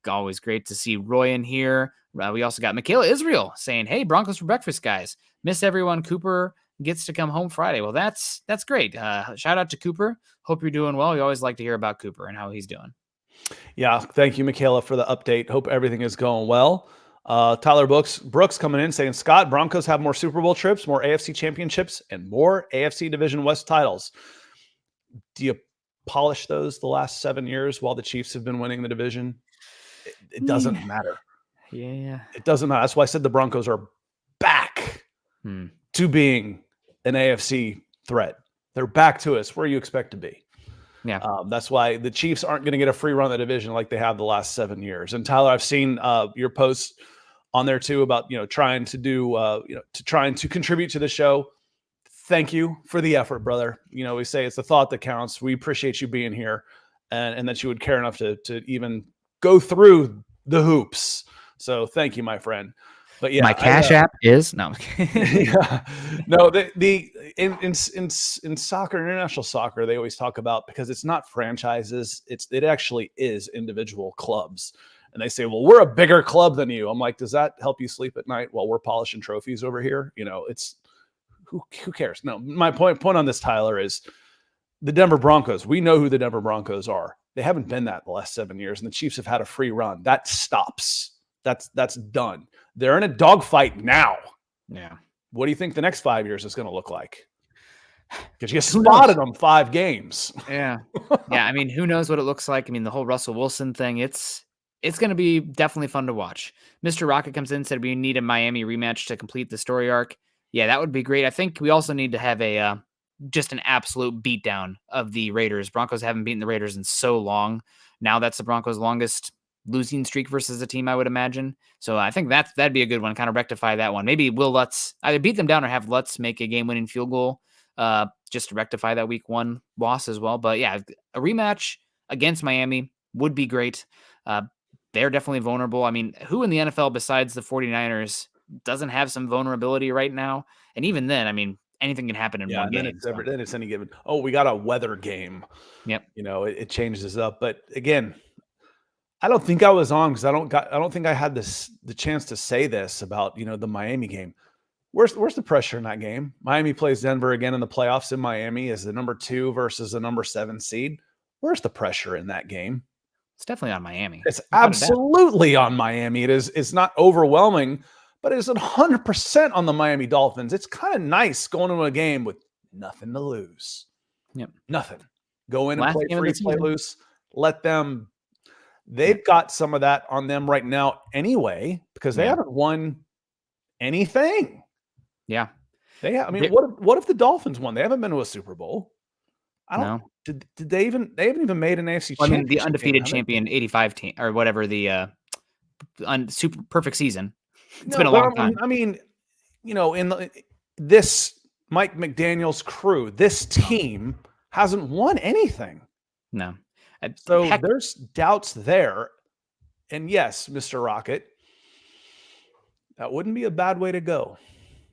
Always great to see Roy in here. We also got Michaela Israel saying, hey, Broncos for breakfast, guys. Miss everyone. Cooper gets to come home Friday. Well, that's great. Shout out to Cooper. Hope you're doing well. We always like to hear about Cooper and how he's doing. Yeah, thank you, Michaela, for the update. Hope everything is going well. Tyler Brooks coming in saying, Scott, Broncos have more Super Bowl trips, more AFC championships, and more AFC Division West titles. Do you polish those the last 7 years while the Chiefs have been winning the division? It doesn't matter. Yeah. It doesn't matter. That's why I said the Broncos are back to being an AFC threat. They're back to us where you expect to be. Yeah. That's why the Chiefs aren't going to get a free run of the division like they have the last 7 years. And Tyler, I've seen your posts on there too about, trying to do, trying to contribute to the show. Thank you for the effort, brother. We say it's the thought that counts. We appreciate you being here and that you would care enough to even go through the hoops. So thank you, my friend. But yeah, my Cash App is no. Yeah. No, in soccer, international soccer, they always talk about, because it's not franchises, it actually is individual clubs. And they say, well, we're a bigger club than you. I'm like, does that help you sleep at night while we're polishing trophies over here? It's who cares? No, my point on this, Tyler, is the Denver Broncos. We know who the Denver Broncos are. They haven't been that the last 7 years, and the Chiefs have had a free run. That stops. That's done. They're in a dogfight now. Yeah. What do you think the next 5 years is going to look like? Because you spotted them 5 games. Yeah. Yeah. I mean, who knows what it looks like? I mean, the whole Russell Wilson thing, it's going to be definitely fun to watch. Mr. Rocket comes in and said we need a Miami rematch to complete the story arc. Yeah, that would be great. I think we also need to have just an absolute beatdown of the Raiders. Broncos haven't beaten the Raiders in so long. Now that's the Broncos' longest losing streak versus a team, I would imagine. So I think that'd be a good one, kind of rectify that one. Maybe Will Lutz either beat them down or have Lutz make a game-winning field goal just to rectify that week 1 loss as well. But yeah, a rematch against Miami would be great. They're definitely vulnerable. I mean, who in the NFL besides the 49ers doesn't have some vulnerability right now? And even then, I mean, anything can happen in one game. Then it's any given. Oh, we got a weather game. Yep. It changes up. But again, I don't think I was on because I don't think I had the chance to say this about the Miami game. Where's the pressure in that game? Miami plays Denver again in the playoffs in Miami as the number 2 versus the number 7 seed. Where's the pressure in that game? It's definitely on Miami. It's absolutely on Miami. It's not overwhelming but it's 100% on the Miami Dolphins. It's kind of nice going into a game with nothing to lose. Yep. Nothing. Go in Last and game of play the free, play season. loose. Let them. They've got some of that on them right now anyway, because they haven't won anything. Yeah. I mean, what if the Dolphins won? They haven't been to a Super Bowl. I don't know. Did they even? They haven't even made an AFC championship. I mean, the undefeated champion 85 team or whatever the super perfect season. It's been a long time. I mean, in this Mike McDaniel's crew, this team hasn't won anything. No. So there's doubts there. And yes, Mr. Rocket, that wouldn't be a bad way to go,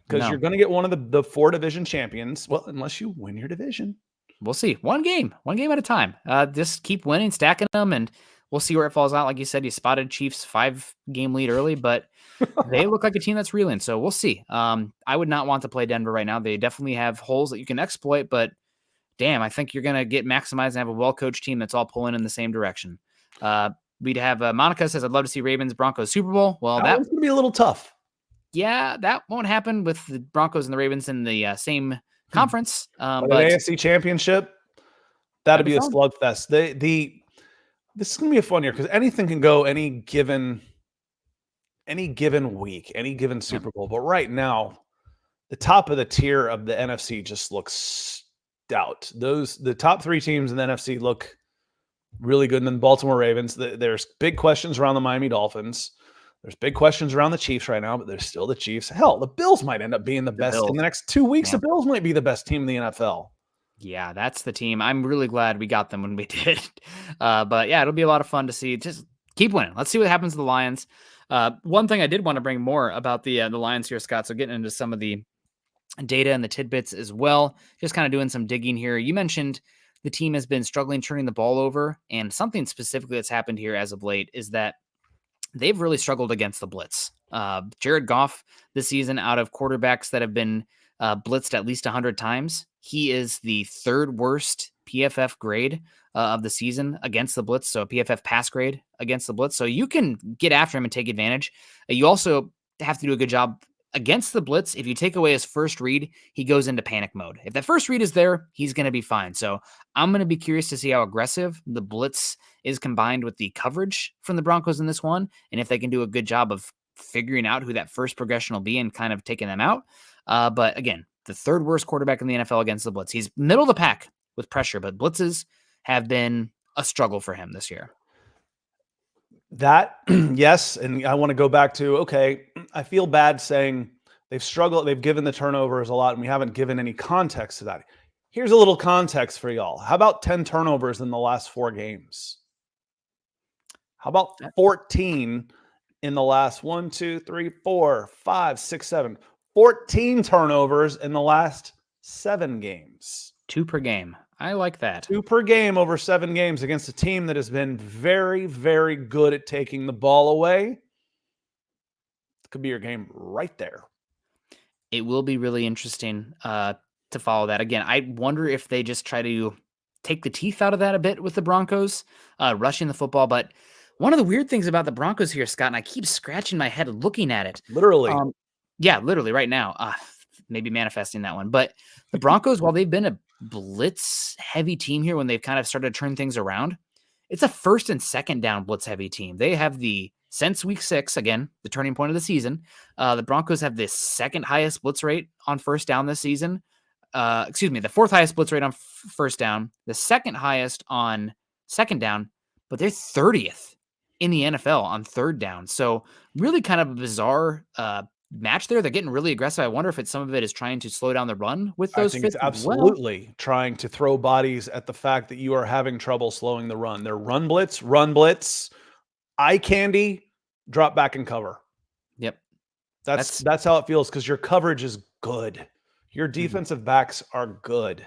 because you're going to get one of the 4 division champions. Well, unless you win your division. We'll see. One game at a time. Just keep winning, stacking them, and we'll see where it falls out. Like you said, you spotted Chiefs 5-game lead early, but they look like a team that's reeling. So we'll see. I would not want to play Denver right now. They definitely have holes that you can exploit, but damn, I think you're going to get maximized and have a well-coached team that's all pulling in the same direction. We'd have Monica says, I'd love to see Ravens Broncos Super Bowl. Well, that's going to be a little tough. Yeah, that won't happen with the Broncos and the Ravens in the same conference. But an AFC championship, that'd be a slugfest. This is going to be a fun year because anything can go any given week, any given Super Bowl. But right now, the top of the tier of the NFC just looks stout. The top 3 teams in the NFC look really good. And then the Baltimore Ravens. There's big questions around the Miami Dolphins. There's big questions around the Chiefs right now, but they're still the Chiefs. Hell, the Bills might end up being the best in the next 2 weeks. The Bills might be the best team in the NFL. Yeah, that's the team. I'm really glad we got them when we did. But yeah, it'll be a lot of fun to see. Just keep winning. Let's see what happens to the Lions. One thing I did want to bring more about the Lions here, Scott. So getting into some of the data and the tidbits as well. Just kind of doing some digging here. You mentioned the team has been struggling turning the ball over, and something specifically that's happened here as of late is that they've really struggled against the blitz. Jared Goff this season, out of quarterbacks that have been blitzed at least 100 times, he is the 3rd worst PFF grade of the season against the blitz. So a PFF pass grade against the blitz. So you can get after him and take advantage. You also have to do a good job against the blitz. If you take away his first read, he goes into panic mode. If that first read is there, he's going to be fine. So I'm going to be curious to see how aggressive the blitz is combined with the coverage from the Broncos in this one, and if they can do a good job of figuring out who that first progression will be and kind of taking them out. But again, the 3rd worst quarterback in the NFL against the blitz. He's middle of the pack with pressure, but blitzes have been a struggle for him this year. That, yes, and I want to go back to, okay, I feel bad saying they've struggled, they've given the turnovers a lot, and we haven't given any context to that. Here's a little context for y'all. How about 10 turnovers in the last 4 games? How about 14 in the last 1, 2, 3, 4, 5, 6, 7? 14 turnovers in the last 7 games. 2 per game. I like that. 2 per game over 7 games against a team that has been very, very good at taking the ball away. It could be your game right there. It will be really interesting to follow that. Again, I wonder if they just try to take the teeth out of that a bit with the Broncos, rushing the football. But one of the weird things about the Broncos here, Scott, and I keep scratching my head looking at it. Literally. Yeah, literally right now. Maybe manifesting that one. But the Broncos, while they've been a blitz-heavy team here when they've kind of started to turn things around, it's a 1st and 2nd down blitz-heavy team. They have since week 6, again, the turning point of the season, the Broncos have the 2nd highest blitz rate on 1st down this season. The 4th highest blitz rate on 1st down, the 2nd highest on 2nd down, but they're 30th in the NFL on 3rd down. So really kind of a bizarre match there. They're getting really aggressive. I wonder if some of it is trying to slow down the run with those. I think it's absolutely trying to throw bodies at the fact that you are having trouble slowing the run. They're run blitz, eye candy, drop back and cover. Yep. That's how it feels, because your coverage is good. Your defensive backs are good.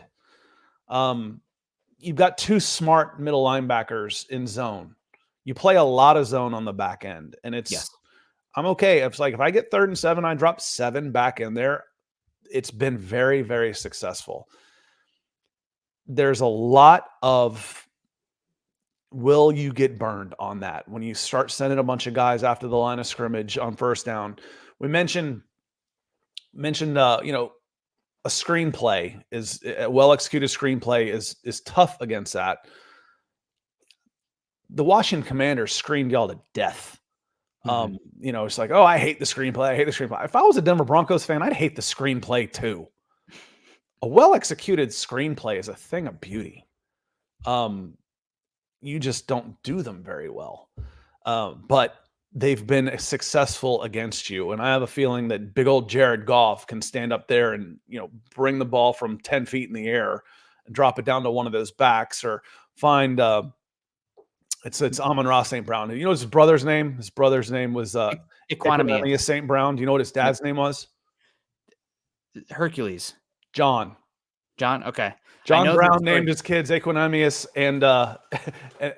You've got 2 smart middle linebackers in zone. You play a lot of zone on the back end, and I'm okay. It's like if I get 3rd and 7, I drop 7 back in there. It's been very, very successful. There's a lot of will you get burned on that when you start sending a bunch of guys after the line of scrimmage on 1st down. We mentioned a screenplay is a well-executed screenplay is tough against that. The Washington Commanders screened y'all to death. It's like, oh, I hate the screenplay. I hate the screenplay. If I was a Denver Broncos fan, I'd hate the screenplay too. A well-executed screenplay is a thing of beauty. You just don't do them very well. But they've been successful against you. And I have a feeling that big old Jared Goff can stand up there and, bring the ball from 10 feet in the air and drop it down to one of those backs, or find it's Amon-Ra St. Brown. You know his brother's name? His brother's name was Equanimeous St. Brown. Do you know what his dad's name was? Hercules. John. Okay. John Brown named his kids Equanimeous, and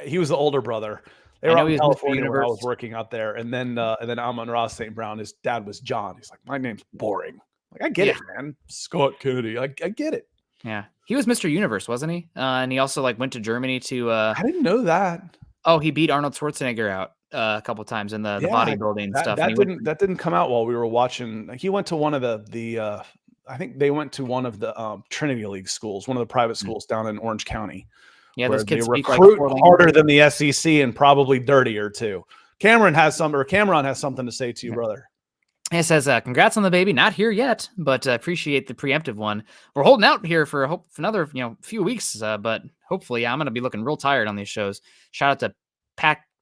he was the older brother. They were out in California where I was working out there, and then Amon-Ra St. Brown, his dad was John. He's like, my name's boring. Like, I get it, man. Scott Kennedy. I get it. Yeah, he was Mr. Universe, wasn't he? And he also went to Germany to. I didn't know that. Oh, he beat Arnold Schwarzenegger out a couple times in the bodybuilding stuff. That didn't come out while we were watching. He went to one of the I think they went to one of the Trinity League schools, one of the private schools down in Orange County. Yeah, those kids they recruit harder than the SEC and probably dirtier too. Cameron has something to say to you, brother. It says, congrats on the baby. Not here yet, but appreciate the preemptive one. We're holding out here for another few weeks, but hopefully I'm going to be looking real tired on these shows. Shout out to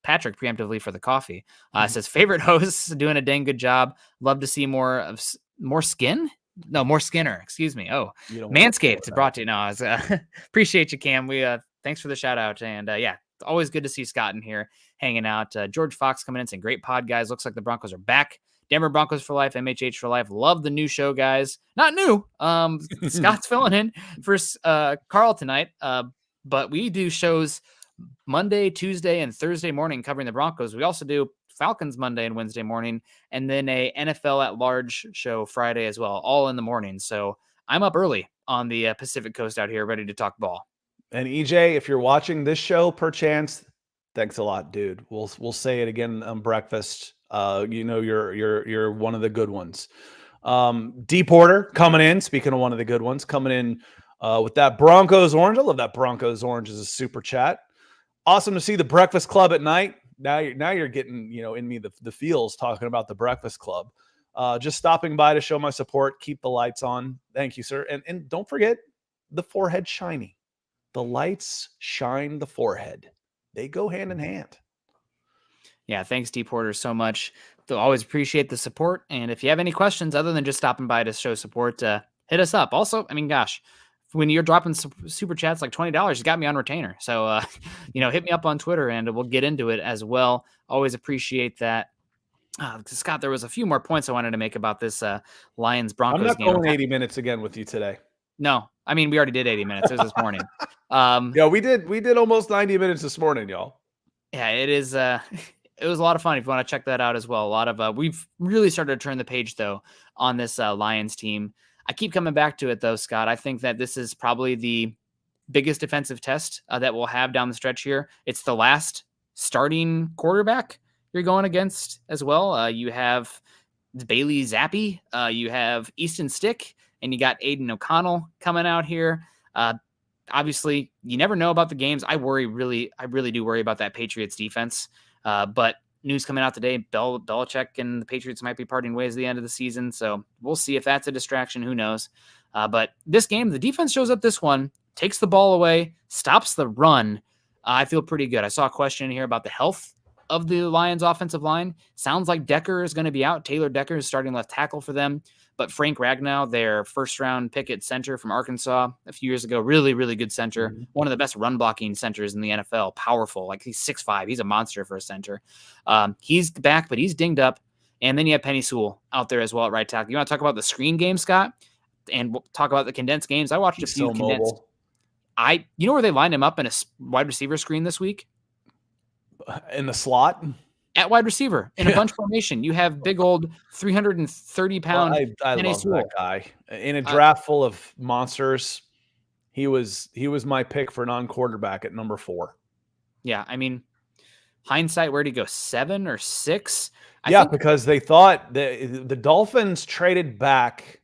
Patrick preemptively for the coffee. Says, favorite hosts, doing a dang good job. Love to see more skin. No, more Skinner. Excuse me. Oh, Manscaped brought to you. No, appreciate you, Cam. We thanks for the shout out, and always good to see Scott in here hanging out. George Fox coming in saying, great pod, guys. Looks like the Broncos are back. Denver Broncos for life, MHH for life. Love the new show, guys. Not new. Scott's filling in for Carl tonight. But we do shows Monday, Tuesday, and Thursday morning covering the Broncos. We also do Falcons Monday and Wednesday morning, and then a NFL at large show Friday as well, all in the morning. So I'm up early on the Pacific Coast out here, ready to talk ball. And EJ, if you're watching this show, perchance, thanks a lot, dude. We'll say it again on breakfast. You're one of the good ones. D Porter coming in. Speaking of one of the good ones, coming in with that Broncos orange. I love that Broncos orange as a super chat. Awesome to see the Breakfast Club at night. Now you're getting in me the feels talking about the Breakfast Club. Just stopping by to show my support. Keep the lights on. Thank you, sir. And don't forget the forehead shiny. The lights shine the forehead. They go hand in hand. Yeah, thanks, D Porter, so much. Always appreciate the support. And if you have any questions other than just stopping by to show support, hit us up. Also, gosh, when you're dropping super chats like $20, you got me on retainer. So, hit me up on Twitter and we'll get into it as well. Always appreciate that. Scott, there was a few more points I wanted to make about this Lions-Broncos game. I'm not going 80 minutes again with you today. No, we already did 80 minutes. It was this morning. Yeah, we did almost 90 minutes this morning, y'all. Yeah, it is. It was a lot of fun. If you want to check that out as well. A lot of we've really started to turn the page though on this Lions team. I keep coming back to it though, Scott. I think that this is probably the biggest defensive test that we'll have down the stretch here. It's the last starting quarterback you're going against as well. You have Bailey Zappi, you have Easton Stick, and you got Aiden O'Connell coming out here. Obviously, you never know about the games. I really do worry about that Patriots defense. But news coming out today, Belichick and the Patriots might be parting ways at the end of the season. So we'll see if that's a distraction. Who knows? But this game, the defense shows up this one, takes the ball away, stops the run. I feel pretty good. I saw a question in here about the health of the Lions offensive line. Sounds like Decker is going to be out. Taylor Decker is starting left tackle for them. But Frank Ragnow, their first-round pick at center from Arkansas a few years ago, really, really good center. Mm-hmm. One of the best run-blocking centers in the NFL. Powerful. Like, he's 6'5". He's a monster for a center. He's back, but he's dinged up. And then you have Penny Sewell out there as well at right tackle. You want to talk about the screen game, Scott? And we'll talk about the condensed games. I watched a few condensed. Mobile. You know where they lined him up in a wide receiver screen this week? In the slot? At wide receiver in a bunch formation. You have big old 330-pound. I love that guy. In a draft full of monsters, he was my pick for non-quarterback at number 4. Yeah, hindsight, where'd he go? 7 or 6? Because they thought the Dolphins traded back.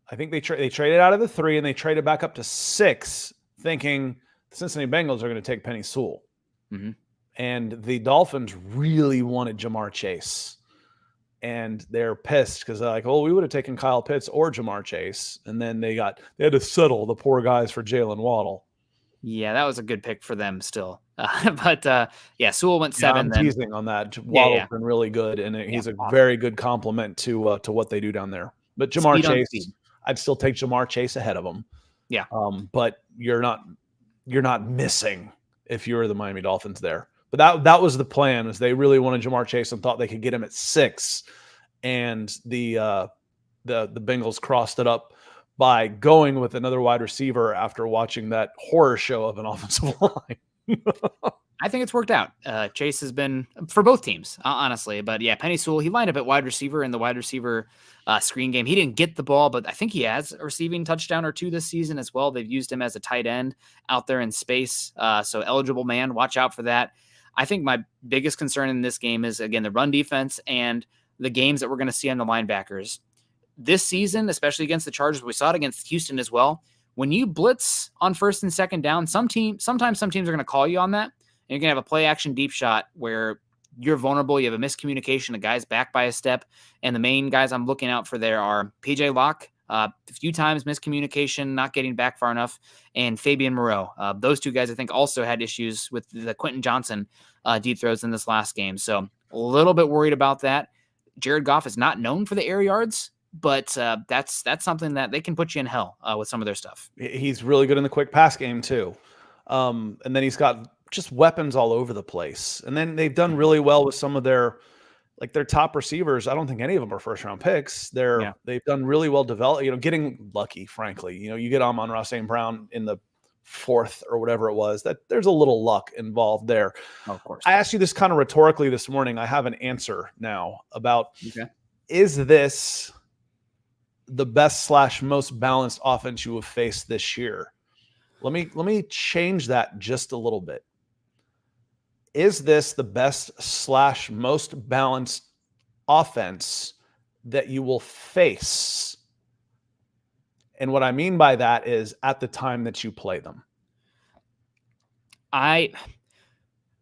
I think they traded out of the 3 and they traded back up to 6, thinking the Cincinnati Bengals are going to take Penny Sewell. Mm-hmm. And the Dolphins really wanted Jamar Chase. And they're pissed because they're like, oh, we would have taken Kyle Pitts or Jamar Chase. And then they had to settle the poor guys for Jalen Waddle. Yeah, that was a good pick for them still. Sewell went 7. I'm teasing on that. Waddle's been really good, and he's a very good complement to what they do down there. But Jamar Chase, I'd still take Jamar Chase ahead of him. Yeah. But you're not missing if you're the Miami Dolphins there. But that was the plan, is they really wanted Jamar Chase and thought they could get him at 6. And the Bengals crossed it up by going with another wide receiver after watching that horror show of an offensive line. I think it's worked out. Chase has been for both teams, honestly. But yeah, Penny Sewell, he lined up at wide receiver in the wide receiver screen game. He didn't get the ball, but I think he has a receiving touchdown or 2 this season as well. They've used him as a tight end out there in space. So eligible man, watch out for that. I think my biggest concern in this game is, again, the run defense and the games that we're going to see on the linebackers. This season, especially against the Chargers, we saw it against Houston as well. When you blitz on 1st and 2nd down, sometimes some teams are going to call you on that. And you're going to have a play action deep shot where you're vulnerable. You have a miscommunication. The guy's back by a step. And the main guys I'm looking out for there are PJ Locke, a few times miscommunication, not getting back far enough, and Fabian Moreau. Those 2 guys, I think, also had issues with the Quentin Johnson deep throws in this last game. So a little bit worried about that. Jared Goff is not known for the air yards, but that's something that they can put you in hell with some of their stuff. He's really good in the quick pass game too. And then he's got just weapons all over the place. And then they've done really well with some of their top receivers. I don't think any of them are 1st-round picks. They've done really well getting lucky, frankly. You get Amon-Ra St. Brown in the 4th or whatever it was, that there's a little luck involved there. Oh, of course. I asked you this kind of rhetorically this morning. I have an answer now about, is this the best / most balanced offense you have faced this year? Let me change that just a little bit. Is this the best / most balanced offense that you will face? And what I mean by that is at the time that you play them.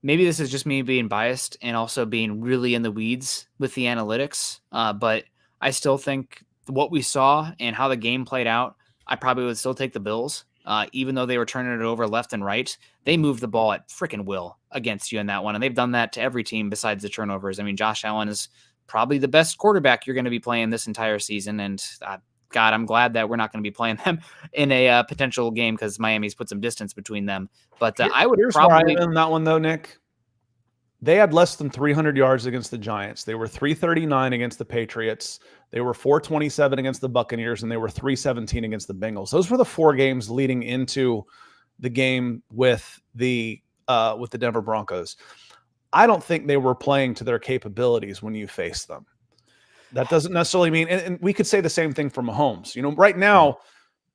Maybe this is just me being biased and also being really in the weeds with the analytics, but I still think what we saw and how the game played out, I probably would still take the Bills. Even though they were turning it over left and right, they moved the ball at freaking will against you in that one. And they've done that to every team besides the turnovers. I mean, Josh Allen is probably the best quarterback you're going to be playing this entire season. And God, I'm glad that we're not going to be playing them in a potential game because Miami's put some distance between them. But I would probably in that one though, Nick. They had less than 300 yards against the Giants. They were 339 against the Patriots. They were 427 against the Buccaneers, and they were 317 against the Bengals. Those were the 4 games leading into the game with the Denver Broncos. I don't think they were playing to their capabilities when you face them. That doesn't necessarily mean, and we could say the same thing for Mahomes. Right now,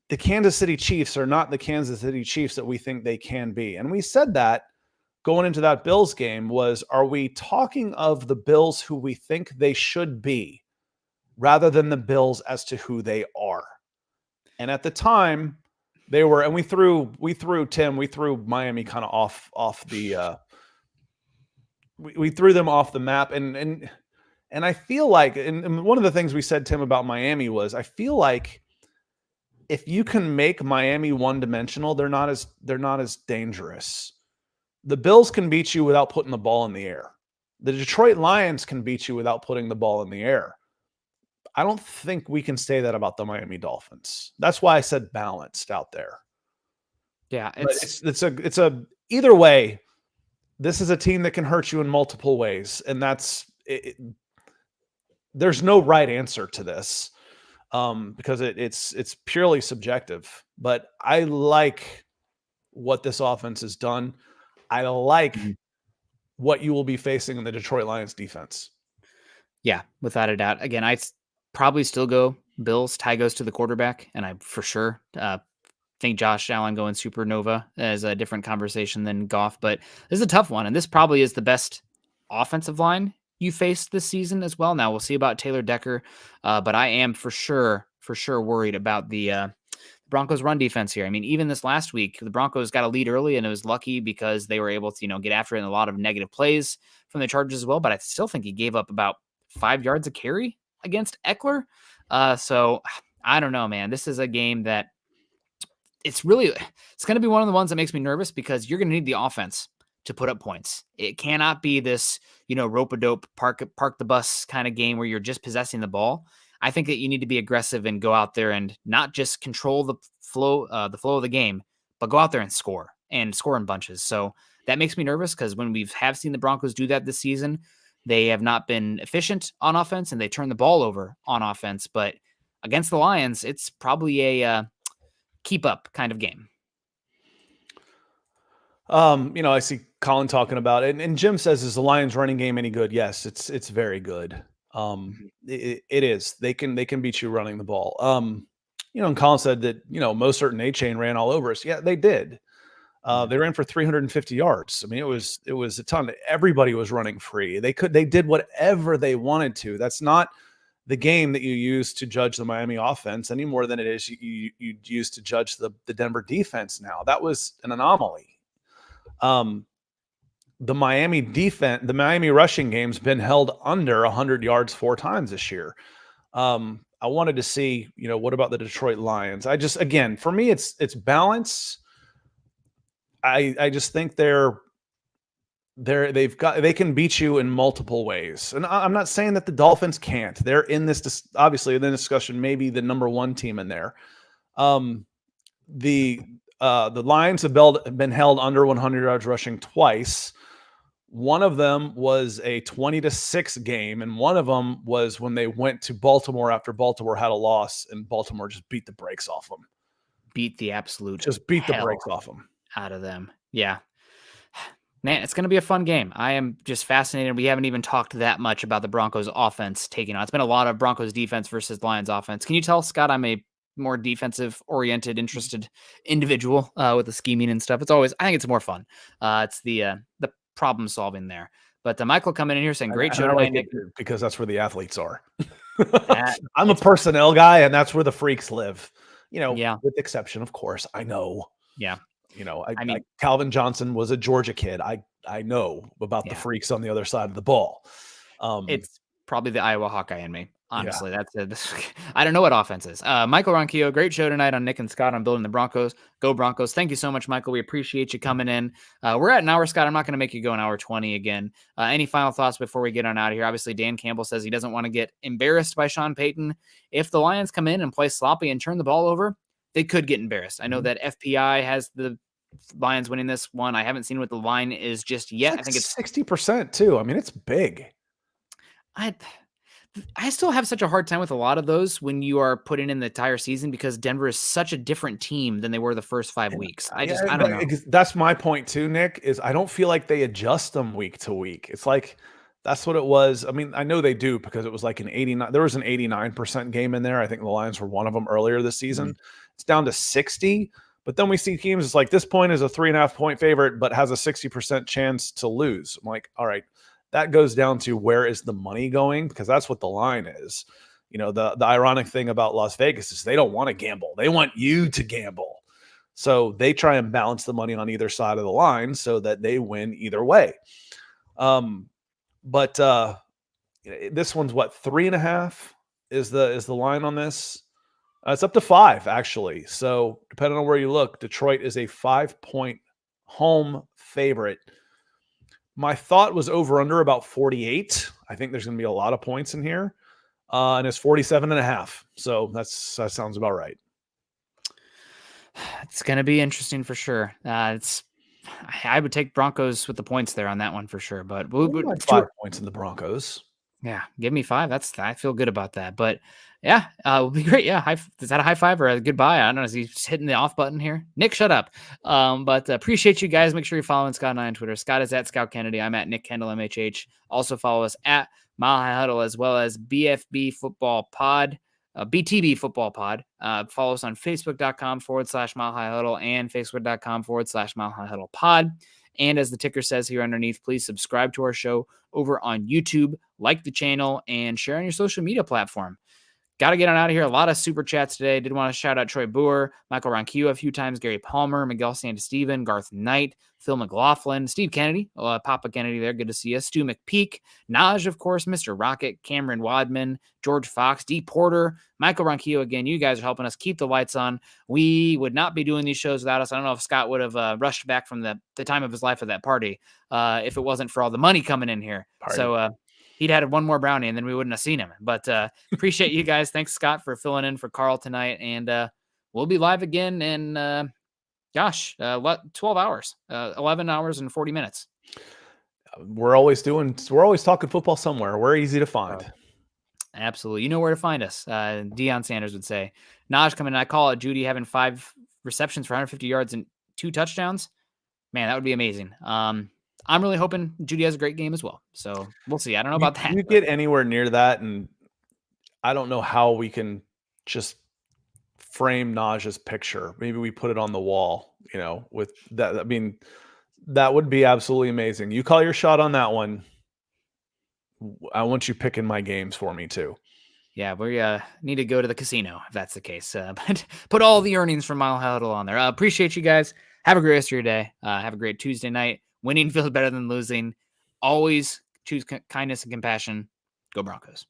the Kansas City Chiefs are not the Kansas City Chiefs that we think they can be. And we said that going into that Bills game are we talking of the Bills who we think they should be rather than the Bills as to who they are? And at the time they were, and we threw Miami kind of off the, we threw them off the map. And I feel like, and one of the things we said, Tim, about Miami was, I feel like if you can make Miami one-dimensional, they're not as dangerous. The Bills can beat you without putting the ball in the air. The Detroit Lions can beat you without putting the ball in the air. I don't think we can say that about the Miami Dolphins. That's why I said balanced out there. Yeah, it's a either way. This is a team that can hurt you in multiple ways, and that's it. There's no right answer to this because it's purely subjective. But I like what this offense has done. I like what you will be facing in the Detroit Lions defense. Yeah, without a doubt. Again, I'd probably still go Bills. Tie goes to the quarterback, and I for sure think Josh Allen going supernova is a different conversation than Goff. But this is a tough one, and this probably is the best offensive line you faced this season as well. Now we'll see about Taylor Decker, but I am for sure worried about the Broncos run defense here. I mean, even this last week, the Broncos got a lead early and it was lucky because they were able to, get after it in a lot of negative plays from the Chargers as well. But I still think he gave up about 5 yards a carry against Eckler. So I don't know, man. This is a game that it's going to be one of the ones that makes me nervous because you're going to need the offense to put up points. It cannot be this, rope-a-dope, park the bus kind of game where you're just possessing the ball. I think that you need to be aggressive and go out there and not just control the flow of the game, but go out there and score in bunches. So that makes me nervous because when we have seen the Broncos do that this season, they have not been efficient on offense and they turn the ball over on offense. But against the Lions, it's probably a keep up kind of game. I see Colin talking about it, and Jim says, "Is the Lions running game any good?" Yes, it's very good. It is. They can beat you running the ball. And Colin said that, most certain A-Chain ran all over us. Yeah, they did. They ran for 350 yards. I mean, it was a ton. Everybody was running free. They did whatever they wanted to. That's not the game that you use to judge the Miami offense any more than it is you use to judge the Denver defense now. That was an anomaly. The Miami rushing game's been held under 100 yards 4 times this year. I wanted to see, what about the Detroit Lions? Again, for me, it's balance. I just think they can beat you in multiple ways. And I'm not saying that the Dolphins can't. They're in this, obviously in the discussion, maybe the number 1 team in there. The Lions have been held under 100 yards rushing twice. One of them was a 20-6 game, and one of them was when they went to Baltimore after Baltimore had a loss, and Baltimore just beat the brakes off them. Beat the brakes off them. Out of them. Yeah. Man, it's going to be a fun game. I am just fascinated. We haven't even talked that much about the Broncos offense taking on. It's been a lot of Broncos defense versus Lions offense. Can you tell, Scott, I'm a more defensive oriented, interested individual with the scheming and stuff. I think it's more fun. It's the problem solving there. But Michael coming in here saying, great show tonight, Nick. Because that's where the athletes are. I'm a personnel guy, and that's where the freaks live. With exception, of course. I know. Yeah. Calvin Johnson was a Georgia kid. I know about the freaks on the other side of the ball. It's probably the Iowa Hawkeye in me. Honestly, I don't know what offense is. Michael Ronquillo, great show tonight on Nick and Scott on Building the Broncos. Go Broncos. Thank you so much, Michael. We appreciate you coming in. We're at an hour, Scott. I'm not going to make you go an hour 20 again. Any final thoughts before we get on out of here? Obviously, Dan Campbell says he doesn't want to get embarrassed by Sean Payton. If the Lions come in and play sloppy and turn the ball over, they could get embarrassed. I know that FPI has the Lions winning this one. I haven't seen what the line is just yet. I think it's 60% too. I mean, it's big. I still have such a hard time with a lot of those when you are putting in the entire season because Denver is such a different team than they were the first 5 weeks. I don't know. That's my point too, Nick, is I don't feel like they adjust them week to week. It's like, that's what it was. I mean, I know they do because it was like there was an 89% game in there. I think the Lions were one of them earlier this season. Mm-hmm. It's down to 60, but then we see teams, it's like this point is a 3.5 point favorite, but has a 60% chance to lose. I'm like, all right. That goes down to where is the money going? Because that's what the line is. The ironic thing about Las Vegas is they don't want to gamble. They want you to gamble. So they try and balance the money on either side of the line so that they win either way. But this one's what, 3.5 is the line on this? It's up to 5 actually. So depending on where you look, Detroit is a 5-point home favorite. My thought was over under about 48. I think there's going to be a lot of points in here. And it's 47.5. So that sounds about right. It's going to be interesting for sure. I would take Broncos with the points there on that one for sure. But like 5 points in the Broncos. Yeah, give me 5. I feel good about that. But yeah, it will be great. Yeah, is that a high five or a goodbye? I don't know. Is he hitting the off button here? Nick, shut up. But appreciate you guys. Make sure you're following Scott and I on Twitter. Scott is at Scout Kennedy. I'm at Nick Kendell MHH. Also follow us at Mile High Huddle as well as BFB Football Pod. BTB Football Pod. Follow us on Facebook.com/Mile High Huddle and Facebook.com/Mile High Huddle Pod. And as the ticker says here underneath, please subscribe to our show over on YouTube, like the channel, and share on your social media platform. Got to get on out of here. A lot of super chats today. Did want to shout out Troy Boer, Michael Ronquillo a few times, Gary Palmer, Miguel Sandy-Steven, Garth Knight, Phil McLaughlin, Steve Kennedy, Papa Kennedy there. Good to see you. Stu McPeak, Naj, of course, Mr. Rocket, Cameron Wadman, George Fox, D. Porter, Michael Ronquillo again. You guys are helping us keep the lights on. We would not be doing these shows without us. I don't know if Scott would have rushed back from the time of his life at that party if it wasn't for all the money coming in here. Party. So, he'd had one more brownie and then we wouldn't have seen him. But appreciate you guys. Thanks, Scott, for filling in for Carl tonight. And we'll be live again in, 12 hours, 11 hours and 40 minutes. We're always talking football somewhere. We're easy to find. Absolutely. You know where to find us. Deion Sanders would say. Naj coming in. I call it Judy having 5 receptions for 150 yards and 2 touchdowns. Man, that would be amazing. I'm really hoping Judy has a great game as well. So we'll see. I don't know about that. You get anywhere near that, and I don't know how we can just frame Naj's picture. Maybe we put it on the wall, with that. I mean, that would be absolutely amazing. You call your shot on that one. I want you picking my games for me too. Yeah, we need to go to the casino if that's the case. But put all the earnings from Mile Huddle on there. Appreciate you guys. Have a great rest of your day. Have a great Tuesday night. Winning feels better than losing. Always choose kindness and compassion. Go Broncos.